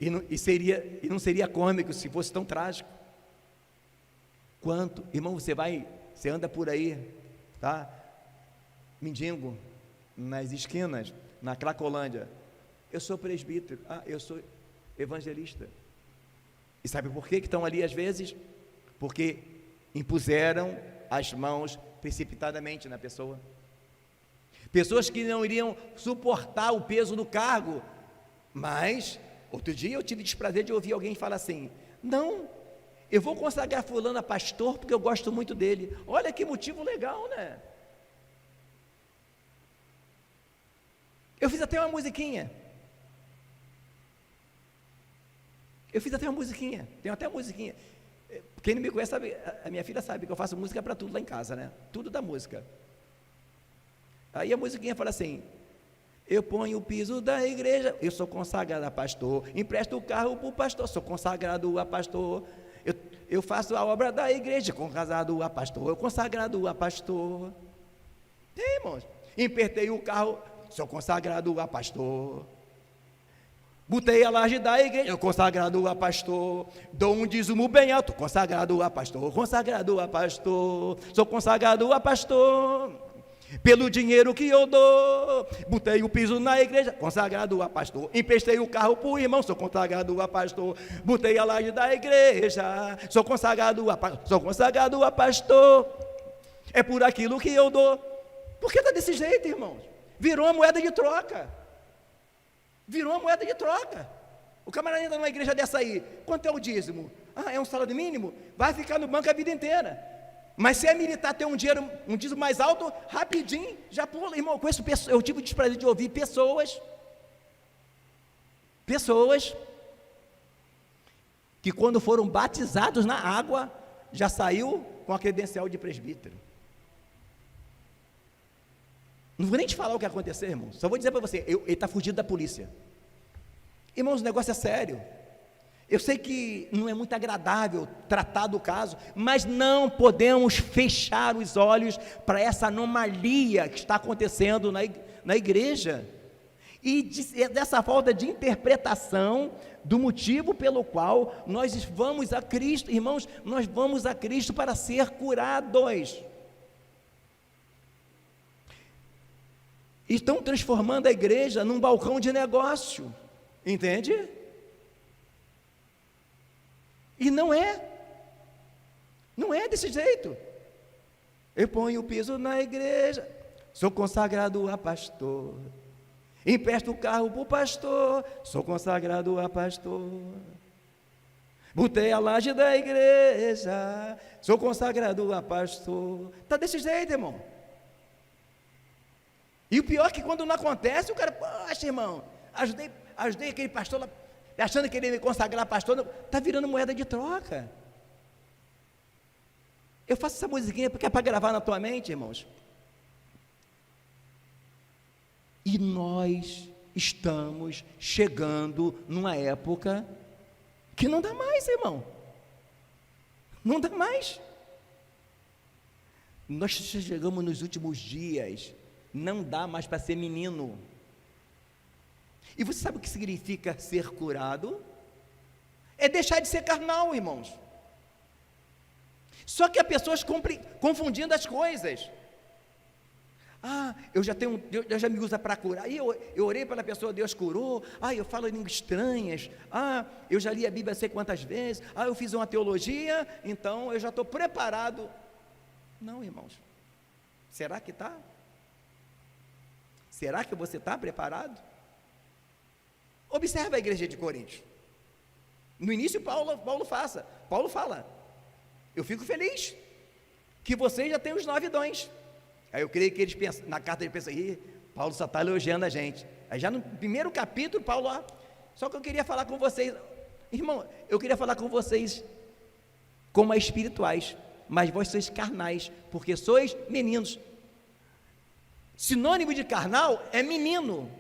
e não seria cômico se fosse tão trágico. Quanto, irmão, você anda por aí, tá? Mendigo, nas esquinas, na Cracolândia: eu sou presbítero, eu sou evangelista. E sabe por que estão ali às vezes? Porque impuseram as mãos precipitadamente na pessoa. Pessoas que não iriam suportar o peso do cargo. Mas, outro dia eu tive o desprazer de ouvir alguém falar assim: não, eu vou consagrar fulano a pastor porque eu gosto muito dele. Olha que motivo legal, né? Eu fiz até uma musiquinha. Tenho até uma musiquinha. Quem não me conhece sabe, a minha filha sabe que eu faço música para tudo lá em casa, né? Tudo da música. Aí a musiquinha fala assim: eu ponho o piso da igreja, eu sou consagrado a pastor, empresto o carro para o pastor, sou consagrado a pastor, eu faço a obra da igreja, consagrado a pastor, eu consagrado a pastor. Tem, irmãos. Empertei o carro, sou consagrado a pastor. Botei a laje da igreja, consagrado a pastor. Dou um dízimo bem alto, consagrado a pastor, sou consagrado a pastor. Pelo dinheiro que eu dou, botei o piso na igreja, consagrado a pastor. Emprestei o carro para o irmão, sou consagrado a pastor. Botei a laje da igreja, sou consagrado a pastor. É por aquilo que eu dou. Por que está desse jeito, irmãos? Virou uma moeda de troca. O camarada entra numa igreja dessa aí: quanto é o dízimo? É um salário mínimo? Vai ficar no banco a vida inteira. Mas se é militar, ter um dízimo mais alto, rapidinho, já pula. Irmão, eu tive o desprazer de ouvir pessoas que quando foram batizados na água, já saiu com a credencial de presbítero. Não vou nem te falar o que aconteceu, irmão. Só vou dizer para você: ele está fugindo da polícia. Irmãos, o negócio é sério. Eu sei que não é muito agradável tratar do caso, mas não podemos fechar os olhos para essa anomalia que está acontecendo na igreja, e dessa falta de interpretação do motivo pelo qual nós vamos a Cristo. Irmãos, nós vamos a Cristo para ser curados. estão transformando a igreja num balcão de negócio, entende? E não é desse jeito. Eu ponho o piso na igreja, sou consagrado a pastor, empresto o carro para o pastor, sou consagrado a pastor, botei a laje da igreja, sou consagrado a pastor. Está desse jeito, irmão. E o pior é que quando não acontece, o cara, poxa, irmão, ajudei aquele pastor lá, achando que ele ia me consagrar pastor, está virando moeda de troca. Eu faço essa musiquinha porque é para gravar na tua mente, irmãos. E nós estamos chegando numa época que não dá mais, irmão. Não dá mais. Nós chegamos nos últimos dias. Não dá mais para ser menino. E você sabe o que significa ser curado? É deixar de ser carnal, irmãos. Só que há pessoas confundindo as coisas. Eu já me usa para curar. Aí eu orei pela pessoa, Deus curou. Eu falo em línguas estranhas. Eu já li a Bíblia sei quantas vezes. Eu fiz uma teologia, então eu já estou preparado. Não, irmãos. Será que está? Será que você está preparado? Observa a igreja de Coríntios. No início Paulo fala, eu fico feliz que vocês já têm os 9 dons. Aí eu creio que eles pensam, na carta ele pensa, Paulo só está elogiando a gente. Aí já no primeiro capítulo, Paulo, só que eu queria falar com vocês, irmão, eu queria falar com vocês como espirituais, mas vós sois carnais, porque sois meninos. Sinônimo de carnal é menino.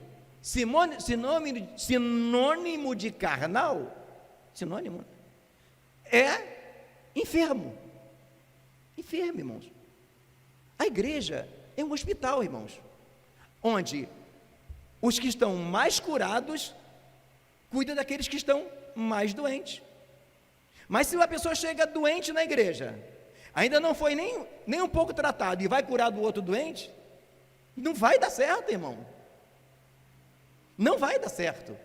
Sinônimo de carnal, é enfermo. Enfermo, irmãos. A igreja é um hospital, irmãos, onde os que estão mais curados cuidam daqueles que estão mais doentes. Mas se uma pessoa chega doente na igreja, ainda não foi nem um pouco tratado e vai curar do outro doente, não vai dar certo, irmão. Não vai dar certo.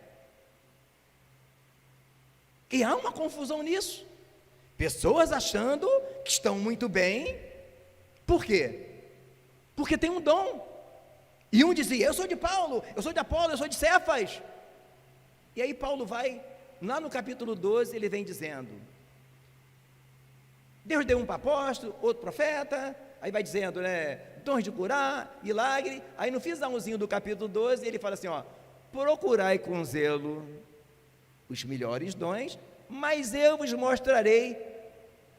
E há uma confusão nisso. Pessoas achando que estão muito bem. Por quê? Porque tem um dom. E um dizia, eu sou de Paulo, eu sou de Apolo, eu sou de Cefas. E aí Paulo vai, lá no capítulo 12, ele vem dizendo, Deus deu um para apóstolo, outro profeta, aí vai dizendo, dons de curar, milagre. Aí no finalzinho do capítulo 12, ele fala assim, procurai com zelo os melhores dons, mas eu vos mostrarei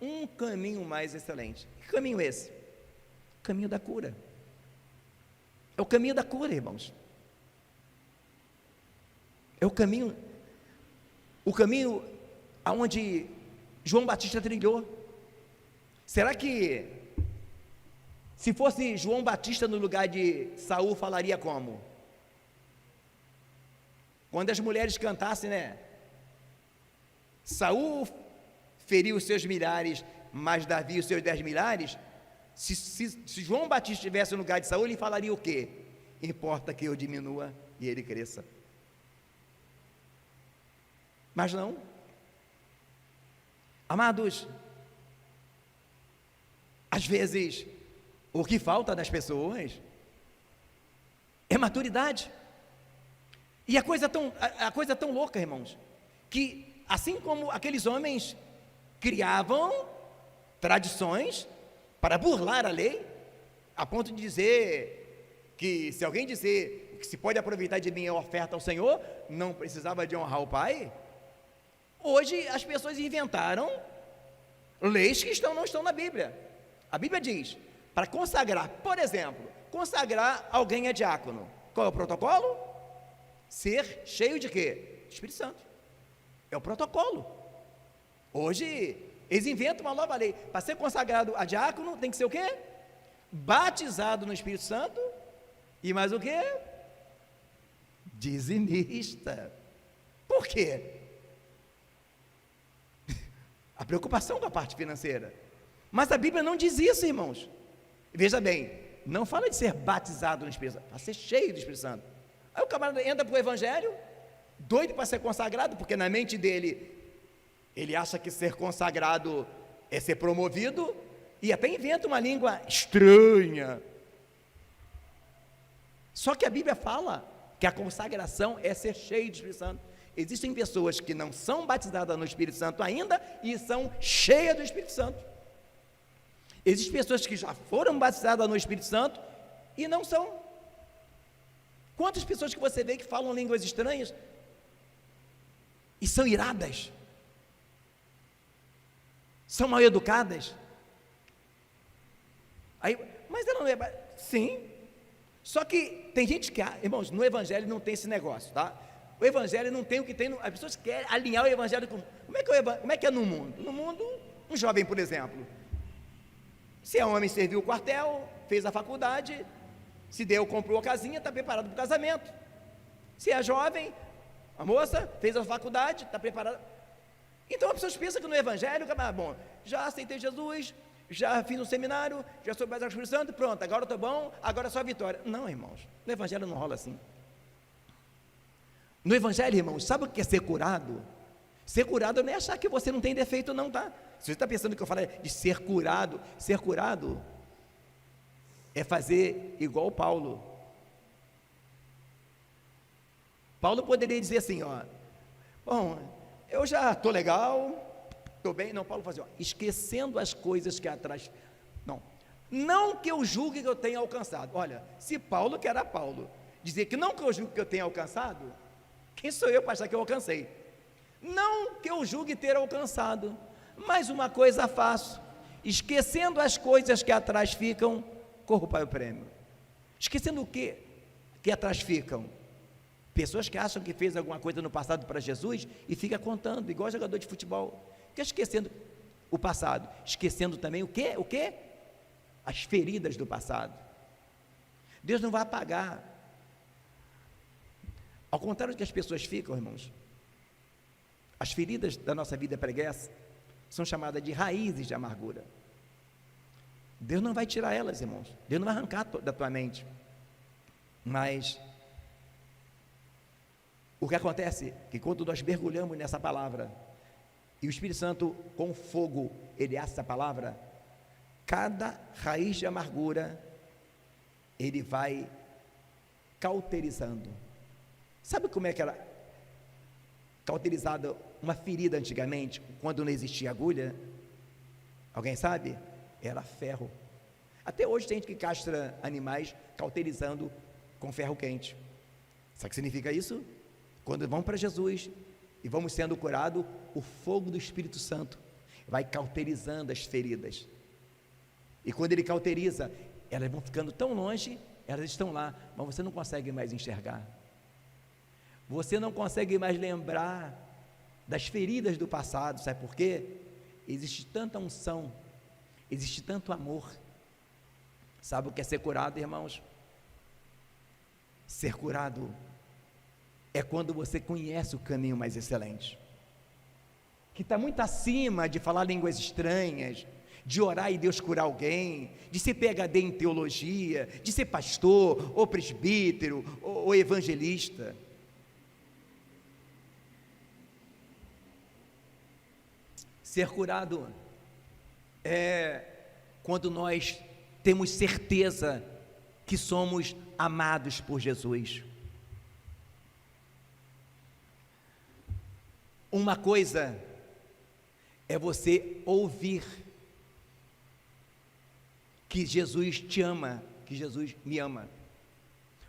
um caminho mais excelente. Que caminho é esse? O caminho da cura. É o caminho da cura, irmãos. É o caminho aonde João Batista trilhou. Será que se fosse João Batista no lugar de Saul, falaria como? Quando as mulheres cantassem, Saul feriu os seus milhares, mas Davi os seus 10 milhares. Se João Batista estivesse no lugar de Saul, ele falaria o quê? Importa que eu diminua e ele cresça. Mas não. Amados, às vezes, o que falta das pessoas é maturidade. E a coisa tão louca, irmãos, que assim como aqueles homens criavam tradições para burlar a lei, a ponto de dizer que se alguém dizer que se pode aproveitar de mim é oferta ao Senhor, não precisava de honrar o Pai. Hoje as pessoas inventaram leis que não estão na Bíblia. A Bíblia diz, para consagrar, por exemplo, consagrar alguém a diácono, qual é o protocolo? Ser cheio de quê? Espírito Santo. É o protocolo. Hoje, eles inventam uma nova lei. Para ser consagrado a diácono, tem que ser o quê? Batizado no Espírito Santo. E mais o quê? Dizimista. Por quê? A preocupação com a parte financeira. Mas a Bíblia não diz isso, irmãos. Veja bem, não fala de ser batizado no Espírito Santo, fala de ser cheio do Espírito Santo. Aí o camarada entra para o Evangelho, doido para ser consagrado, porque na mente dele, ele acha que ser consagrado é ser promovido, e até inventa uma língua estranha. Só que a Bíblia fala que a consagração é ser cheio do Espírito Santo. Existem pessoas que não são batizadas no Espírito Santo ainda e são cheias do Espírito Santo. Existem pessoas que já foram batizadas no Espírito Santo e não são. Quantas pessoas que você vê que falam línguas estranhas e são iradas, são mal educadas? Aí, mas ela não é. Sim. Só que tem gente que, irmãos, no Evangelho não tem esse negócio, tá? O Evangelho não tem o que tem, as pessoas querem alinhar o Evangelho com. Como é que é no mundo? No mundo, um jovem, por exemplo, se é homem, serviu o quartel, fez a faculdade, se deu, comprou a casinha, está preparado para o casamento. Se é jovem, a moça fez a faculdade, está preparada. Então as pessoas pensam que no Evangelho, bom, já aceitei Jesus, já fiz um seminário, já sou batizado com o Espírito Santo, pronto, agora estou bom, agora é só a vitória. Não, irmãos, no Evangelho não rola assim. No Evangelho, irmãos, sabe o que é ser curado? Ser curado não é achar que você não tem defeito, não, tá? Se você está pensando que eu falo de ser curado é fazer igual Paulo. Paulo poderia dizer assim, ó, bom, eu já estou legal, estou bem. Não, Paulo fazia, esquecendo as coisas que atrás, não que eu julgue que eu tenha alcançado. Olha, se Paulo, que era Paulo, dizer que não que eu julgue que eu tenha alcançado, quem sou eu para achar que eu alcancei? Não que eu julgue ter alcançado, mas uma coisa faço, esquecendo as coisas que atrás ficam, corro para o prêmio. Esquecendo o quê? Que atrás ficam? Pessoas que acham que fez alguma coisa no passado para Jesus e fica contando, igual jogador de futebol, fica esquecendo o passado, esquecendo também o quê? O quê? As feridas do passado. Deus não vai apagar. Ao contrário do que as pessoas ficam, irmãos, as feridas da nossa vida pregressa são chamadas de raízes de amargura. Deus não vai tirar elas, irmãos, Deus não vai arrancar da tua mente, mas o que acontece é que quando nós mergulhamos nessa palavra, e o Espírito Santo com fogo, ele assa a palavra, cada raiz de amargura, ele vai cauterizando. Sabe como é que era cauterizada uma ferida antigamente, quando não existia agulha? Alguém sabe? Era ferro. Até hoje tem gente que castra animais cauterizando com ferro quente. Sabe o que significa isso? Quando vamos para Jesus e vamos sendo curados, o fogo do Espírito Santo vai cauterizando as feridas. E quando ele cauteriza, elas vão ficando tão longe, elas estão lá, mas você não consegue mais enxergar. Você não consegue mais lembrar das feridas do passado, sabe por quê? Existe tanta unção, existe tanto amor. Sabe o que é ser curado, irmãos? Ser curado é quando você conhece o caminho mais excelente, que está muito acima de falar línguas estranhas, de orar e Deus curar alguém, de ser PhD em teologia, de ser pastor, ou presbítero, ou evangelista. Ser curado é quando nós temos certeza que somos amados por Jesus. Uma coisa é você ouvir que Jesus te ama, que Jesus me ama.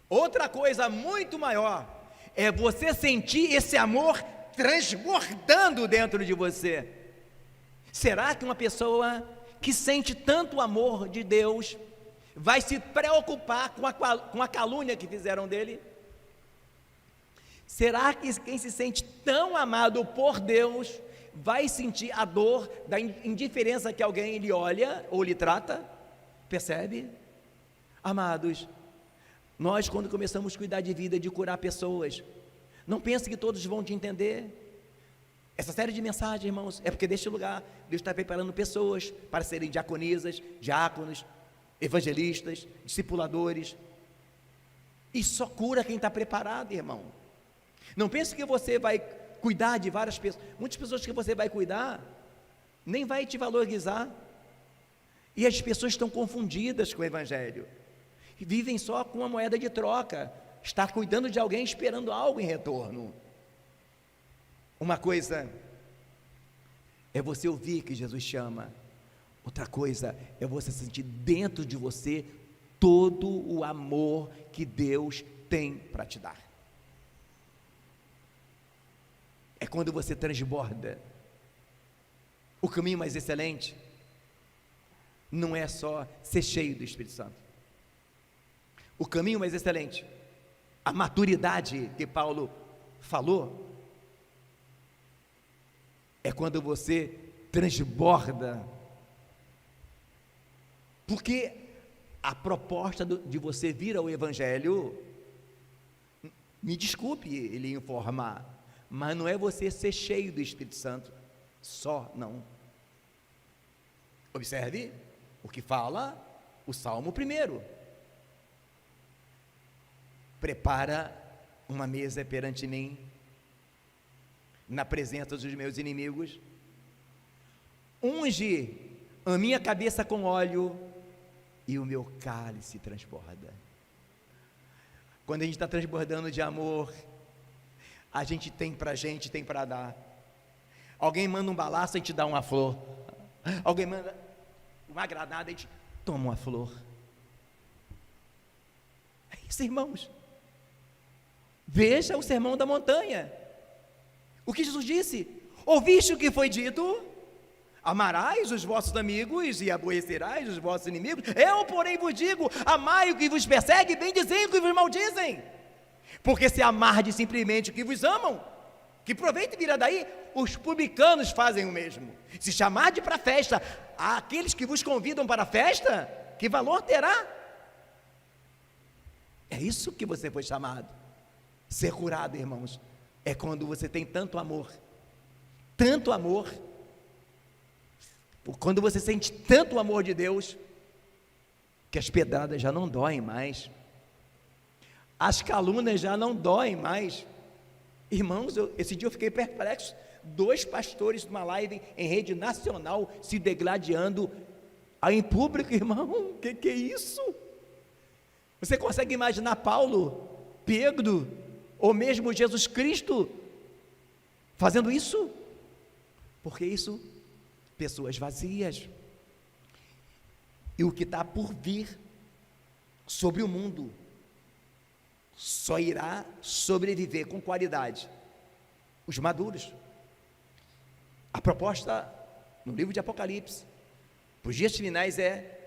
Outra coisa muito maior é você sentir esse amor transbordando dentro de você. Será que uma pessoa que sente tanto amor de Deus vai se preocupar com a calúnia que fizeram dele? Será que quem se sente tão amado por Deus vai sentir a dor da indiferença que alguém lhe olha ou lhe trata? Percebe? Amados, nós quando começamos a cuidar de vida, de curar pessoas, não pense que todos vão te entender. Essa série de mensagens, irmãos, é porque deste lugar Deus está preparando pessoas para serem diaconisas, diáconos, evangelistas, discipuladores, e só cura quem está preparado, irmão. Não pense que você vai cuidar de várias pessoas, muitas pessoas que você vai cuidar, nem vai te valorizar, e as pessoas estão confundidas com o evangelho, e vivem só com uma moeda de troca, estar cuidando de alguém esperando algo em retorno. Uma coisa é você ouvir que Jesus chama, outra coisa é você sentir dentro de você todo o amor que Deus tem para te dar. É quando você transborda. O caminho mais excelente não é só ser cheio do Espírito Santo. O caminho mais excelente, a maturidade que Paulo falou, é quando você transborda. Porque a proposta de você vir ao Evangelho, me desculpe ele informar, mas não é você ser cheio do Espírito Santo só, não. Observe o que fala o Salmo 1. Prepara uma mesa perante mim, na presença dos meus inimigos, unge a minha cabeça com óleo, e o meu cálice transborda. Quando a gente está transbordando de amor, a gente tem para a gente, tem para dar. Alguém manda um balaço, a gente dá uma flor. Alguém manda uma granada, a gente toma uma flor. É isso, irmãos. Veja o sermão da montanha. O que Jesus disse? Ouviste o que foi dito? Amarás os vossos amigos e aborrecerás os vossos inimigos. Eu, porém, vos digo: amai o que vos persegue, bendizei o que vos maldizem. Porque se amardes simplesmente o que vos amam, que proveito virá daí? Os publicanos fazem o mesmo. Se chamardes para a festa aqueles que vos convidam para a festa, que valor terá? É isso que você foi chamado. Ser curado, irmãos, é quando você tem tanto amor, quando você sente tanto o amor de Deus, que as pedradas já não doem mais, as calúnias já não doem mais. Irmãos, esse dia eu fiquei perplexo, 2 pastores numa live em rede nacional, se degladiando em público, irmão, que é isso? Você consegue imaginar Paulo, Pedro, ou mesmo Jesus Cristo, fazendo isso? Porque isso, pessoas vazias, e o que está por vir sobre o mundo, só irá sobreviver com qualidade os maduros. A proposta no livro de Apocalipse para os dias finais é: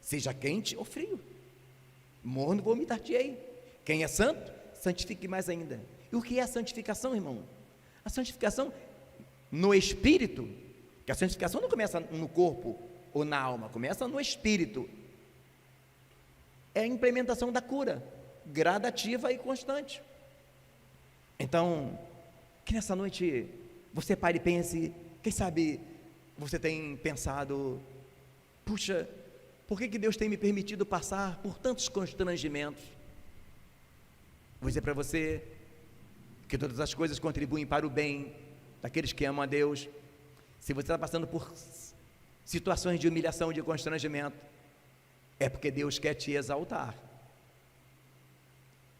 seja quente ou frio, morno vomitar-te-ei. Quem é santo, santifique mais ainda. E o que é a santificação, irmão? A santificação no espírito, que a santificação não começa no corpo ou na alma, começa no espírito, é a implementação da cura, gradativa e constante. Então, que nessa noite você pare e pense, quem sabe você tem pensado: puxa, por que Deus tem me permitido passar por tantos constrangimentos? Vou dizer para você que todas as coisas contribuem para o bem daqueles que amam a Deus. Se você está passando por situações de humilhação, de constrangimento, é porque Deus quer te exaltar.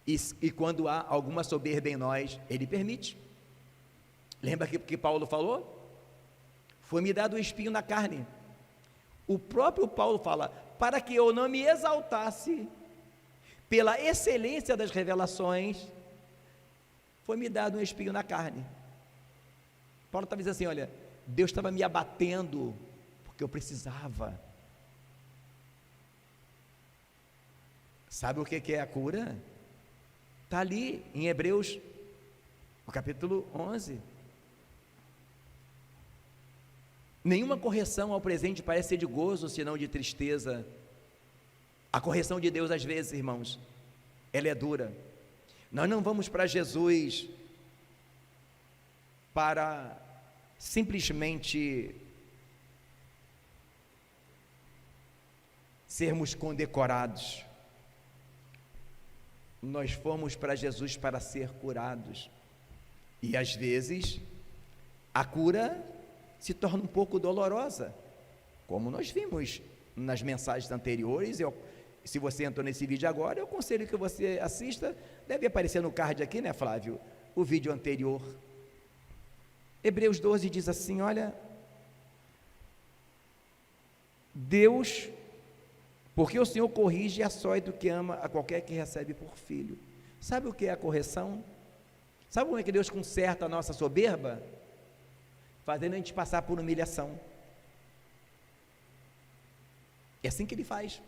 E quando há alguma soberba em nós, Ele permite. Lembra que Paulo falou? Foi-me dado o espinho na carne. O próprio Paulo fala: para que eu não me exaltasse pela excelência das revelações, foi-me dado um espinho na carne. Paulo estava dizendo assim: olha, Deus estava me abatendo, porque eu precisava. Sabe o que é a cura? Está ali em Hebreus, no capítulo 11. Nenhuma correção ao presente parece ser de gozo, senão de tristeza. A correção de Deus, às vezes, irmãos, ela é dura. Nós não vamos para Jesus para simplesmente sermos condecorados. Nós fomos para Jesus para ser curados. E às vezes, a cura se torna um pouco dolorosa, como nós vimos nas mensagens anteriores. Se você entrou nesse vídeo agora, eu aconselho que você assista. Deve aparecer no card aqui, né, Flávio? O vídeo anterior. Hebreus 12 diz assim: olha, Deus, porque o Senhor corrige e açoita o que ama a qualquer que recebe por filho. Sabe o que é a correção? Sabe como é que Deus conserta a nossa soberba? Fazendo a gente passar por humilhação. É assim que Ele faz.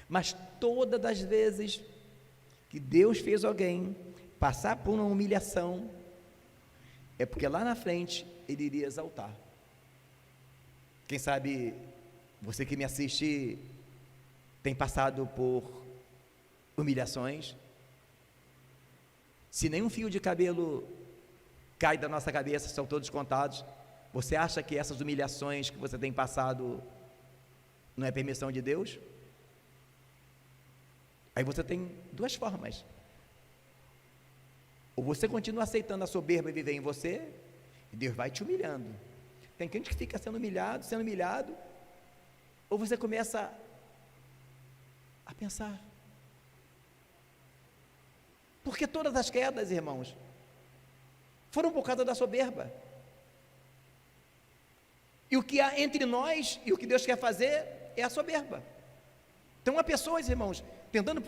Mas todas as vezes que Deus fez alguém passar por uma humilhação, é porque lá na frente Ele iria exaltar. Quem sabe você que me assiste tem passado por humilhações. Se nenhum fio de cabelo cai da nossa cabeça, são todos contados. Você acha que essas humilhações que você tem passado não é permissão de Deus? Aí você tem duas formas: ou você continua aceitando a soberba e viver em você, e Deus vai te humilhando. Tem gente que fica sendo humilhado, ou você começa a pensar, porque todas as quedas, irmãos, foram por causa da soberba. E o que há entre nós e o que Deus quer fazer é a soberba. Então há pessoas, irmãos, tentando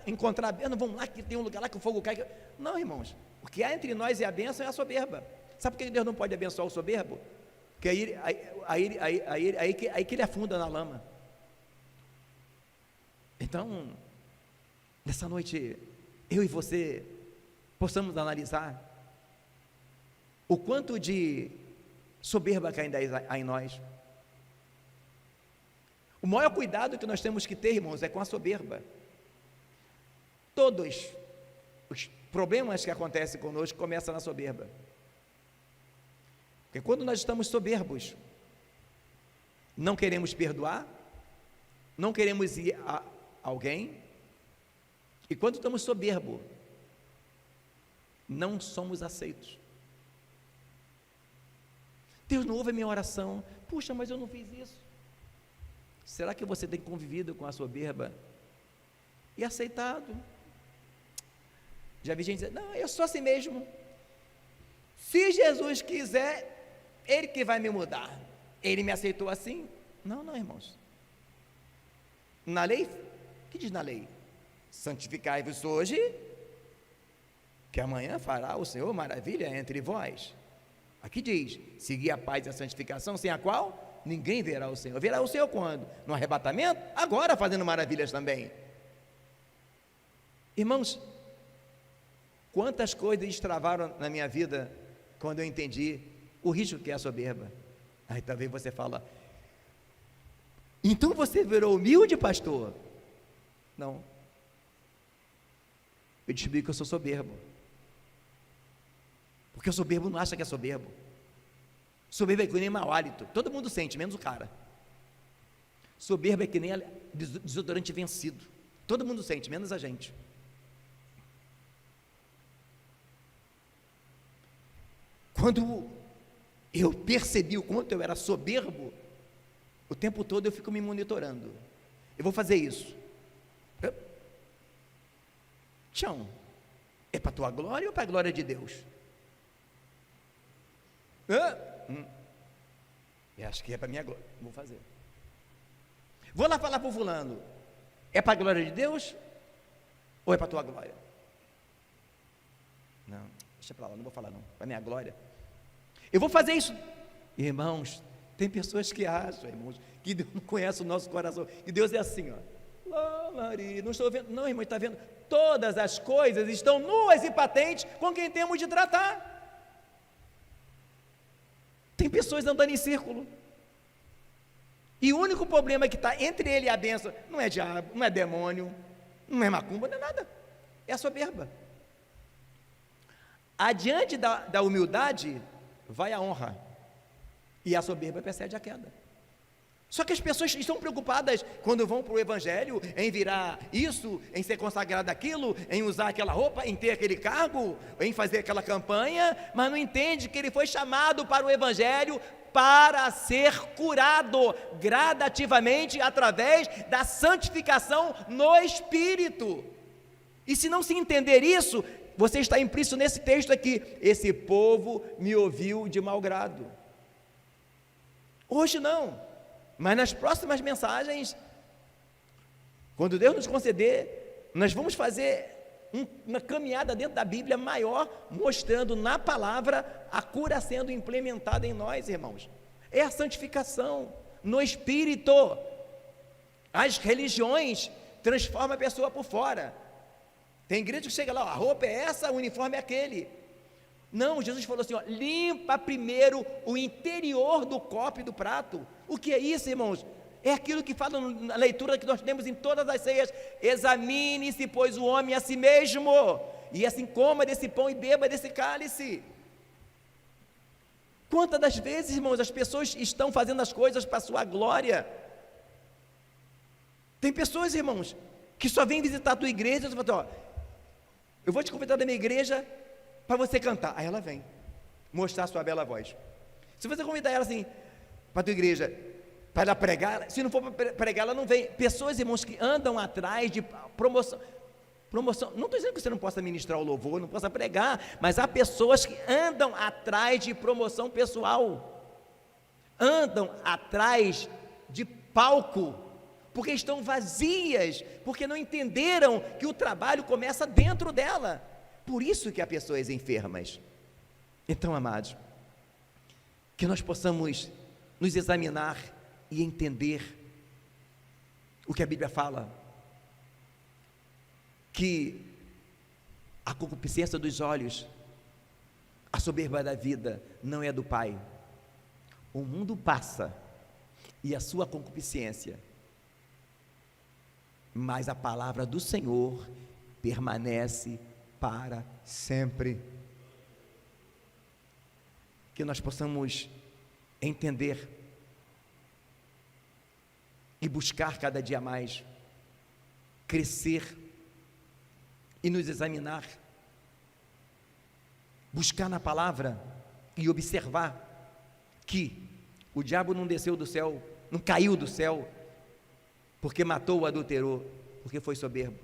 encontrar, não, vamos lá que tem um lugar lá que o fogo cai. Não, irmãos, o que há entre nós e a bênção é a soberba. Sabe por que Deus não pode abençoar o soberbo? Porque aí que ele afunda na lama. Então, nessa noite, eu e você possamos analisar o quanto de soberba que ainda há em nós. O maior cuidado que nós temos que ter, irmãos, é com a soberba. Todos os problemas que acontecem conosco começam na soberba. Porque quando nós estamos soberbos, não queremos perdoar, não queremos ir a alguém, e quando estamos soberbos, não somos aceitos. Deus não ouve a minha oração. Puxa, mas eu não fiz isso. Será que você tem convivido com a soberba e aceitado? Já vi gente dizer: não, eu sou assim mesmo. Se Jesus quiser, Ele que vai me mudar. Ele me aceitou assim. Não, irmãos. Na lei, o que diz na lei? Santificai-vos hoje, que amanhã fará o Senhor maravilha entre vós. Aqui diz: seguir a paz e a santificação, sem a qual ninguém verá o Senhor. Verá o Senhor quando? No arrebatamento? Agora fazendo maravilhas também. Irmãos, quantas coisas destravaram na minha vida quando eu entendi o risco que é a soberba. Aí talvez você fala: então você virou humilde, pastor? Não. Eu descobri que eu sou soberbo. Porque o soberbo não acha que é soberbo. Soberbo é que nem mau hálito. Todo mundo sente, menos o cara. Soberbo é que nem desodorante vencido. Todo mundo sente, menos a gente. Quando eu percebi o quanto eu era soberbo, o tempo todo eu fico me monitorando. Eu vou fazer isso. Tchau. É para a tua glória ou para a glória de Deus? Eu acho que é para a minha glória. Vou fazer. Vou lá falar para o fulano: é para a glória de Deus ou é para a tua glória? Não, deixa para lá, não vou falar não, para a minha glória. Eu vou fazer isso. Irmãos, tem pessoas que acham, irmãos, que Deus não conhece o nosso coração, e Deus é assim, ó. Não estou vendo. Não, irmão, está vendo? Todas as coisas estão nuas e patentes com quem temos de tratar. Tem pessoas andando em círculo, e o único problema que está entre ele e a bênção não é diabo, não é demônio, não é macumba, não é nada, é a soberba. Adiante da humildade vai a honra, e a soberba precede a queda. Só que as pessoas estão preocupadas quando vão para o Evangelho em virar isso, em ser consagrado aquilo, em usar aquela roupa, em ter aquele cargo, em fazer aquela campanha, mas não entende que ele foi chamado para o Evangelho para ser curado gradativamente através da santificação no Espírito. E se não se entender isso, você está implícito nesse texto aqui: esse povo me ouviu de mau grado. Hoje não. Mas nas próximas mensagens, quando Deus nos conceder, nós vamos fazer uma caminhada dentro da Bíblia maior, mostrando na palavra a cura sendo implementada em nós, irmãos. É a santificação no Espírito. As religiões transformam a pessoa por fora. Tem igreja que chega lá, a roupa é essa, o uniforme é aquele. Não, Jesus falou assim, limpa primeiro o interior do copo e do prato. O que é isso, irmãos? É aquilo que fala na leitura que nós temos em todas as ceias: examine-se, pois, o homem a si mesmo, e assim coma desse pão e beba desse cálice. Quantas das vezes, irmãos, as pessoas estão fazendo as coisas para a sua glória? Tem pessoas, irmãos, que só vêm visitar a tua igreja e você fala, eu vou te convidar da minha igreja para você cantar. Aí ela vem mostrar a sua bela voz. Se você convidar ela assim para a tua igreja para ela pregar, se não for para pregar, ela não vem. Pessoas, irmãos, que andam atrás de promoção, não estou dizendo que você não possa ministrar o louvor, não possa pregar, mas há pessoas que andam atrás de promoção pessoal, andam atrás de palco, porque estão vazias, porque não entenderam que o trabalho começa dentro dela. Por isso que há pessoas enfermas. Então, amados, que nós possamos nos examinar e entender o que a Bíblia fala, que a concupiscência dos olhos, a soberba da vida não é do Pai. O mundo passa e a sua concupiscência, mas a palavra do Senhor permanece para sempre. Que nós possamos entender e buscar cada dia mais, crescer e nos examinar, buscar na palavra e observar que o diabo não desceu do céu, não caiu do céu, porque matou ou adulterou, porque foi soberbo.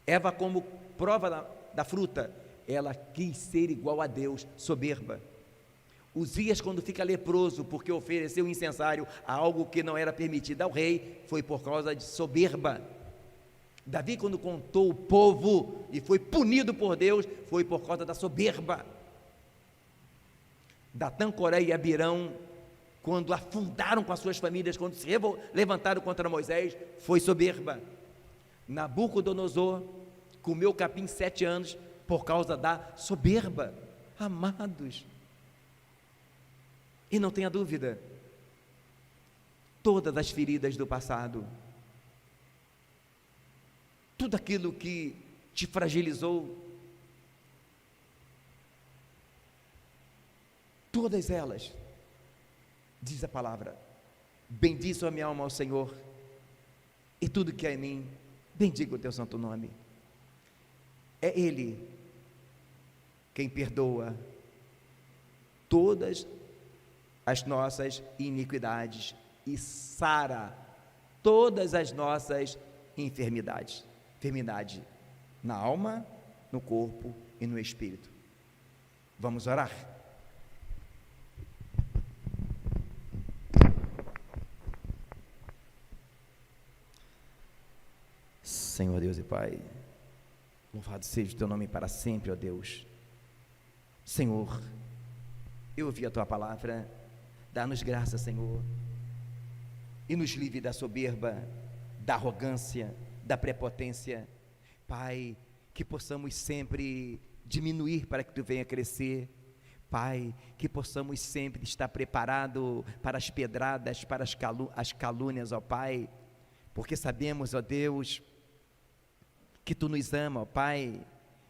Eva, como prova da fruta, ela quis ser igual a Deus, soberba. Uzias, quando fica leproso, porque ofereceu incensário a algo que não era permitido ao rei, foi por causa de soberba. Davi, quando contou o povo e foi punido por Deus, foi por causa da soberba. Datã, Coré e Abirão, quando afundaram com as suas famílias, quando se levantaram contra Moisés, foi soberba. Nabucodonosor comeu capim 7 anos por causa da soberba. Amados, e não tenha dúvida, todas as feridas do passado, tudo aquilo que te fragilizou, todas elas, diz a palavra, bendize a minha alma ao Senhor, e tudo que há em mim, bendiga o teu santo nome. É Ele quem perdoa todas as nossas iniquidades e sara todas as nossas enfermidades na alma, no corpo e no espírito. Vamos orar? Senhor Deus e Pai, louvado seja o teu nome para sempre, ó Deus. Senhor, eu ouvi a tua palavra, dá-nos graça, Senhor, e nos livre da soberba, da arrogância, da prepotência. Pai, que possamos sempre diminuir para que tu venha crescer. Pai, que possamos sempre estar preparado para as pedradas, para as calúnias, ó Pai, porque sabemos, ó Deus, que tu nos ama, ó Pai,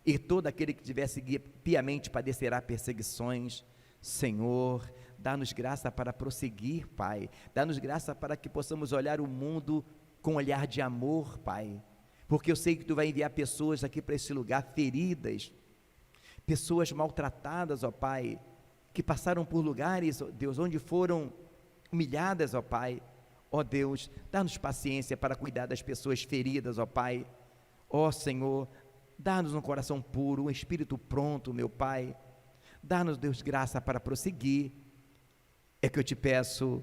e todo aquele que tiver seguir piamente padecerá perseguições. Senhor, Dá-nos graça para prosseguir, Pai. Dá-nos graça para que possamos olhar o mundo com olhar de amor, Pai. Porque eu sei que Tu vai enviar pessoas aqui para esse lugar feridas, pessoas maltratadas, ó Pai, que passaram por lugares, ó Deus, onde foram humilhadas, ó Pai. Ó Deus, dá-nos paciência para cuidar das pessoas feridas, ó Pai. Ó Senhor, dá-nos um coração puro, um espírito pronto, meu Pai. Dá-nos, Deus, graça para prosseguir. É que eu te peço,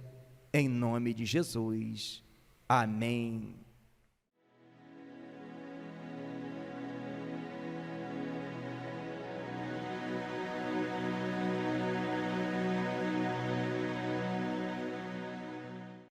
em nome de Jesus. Amém.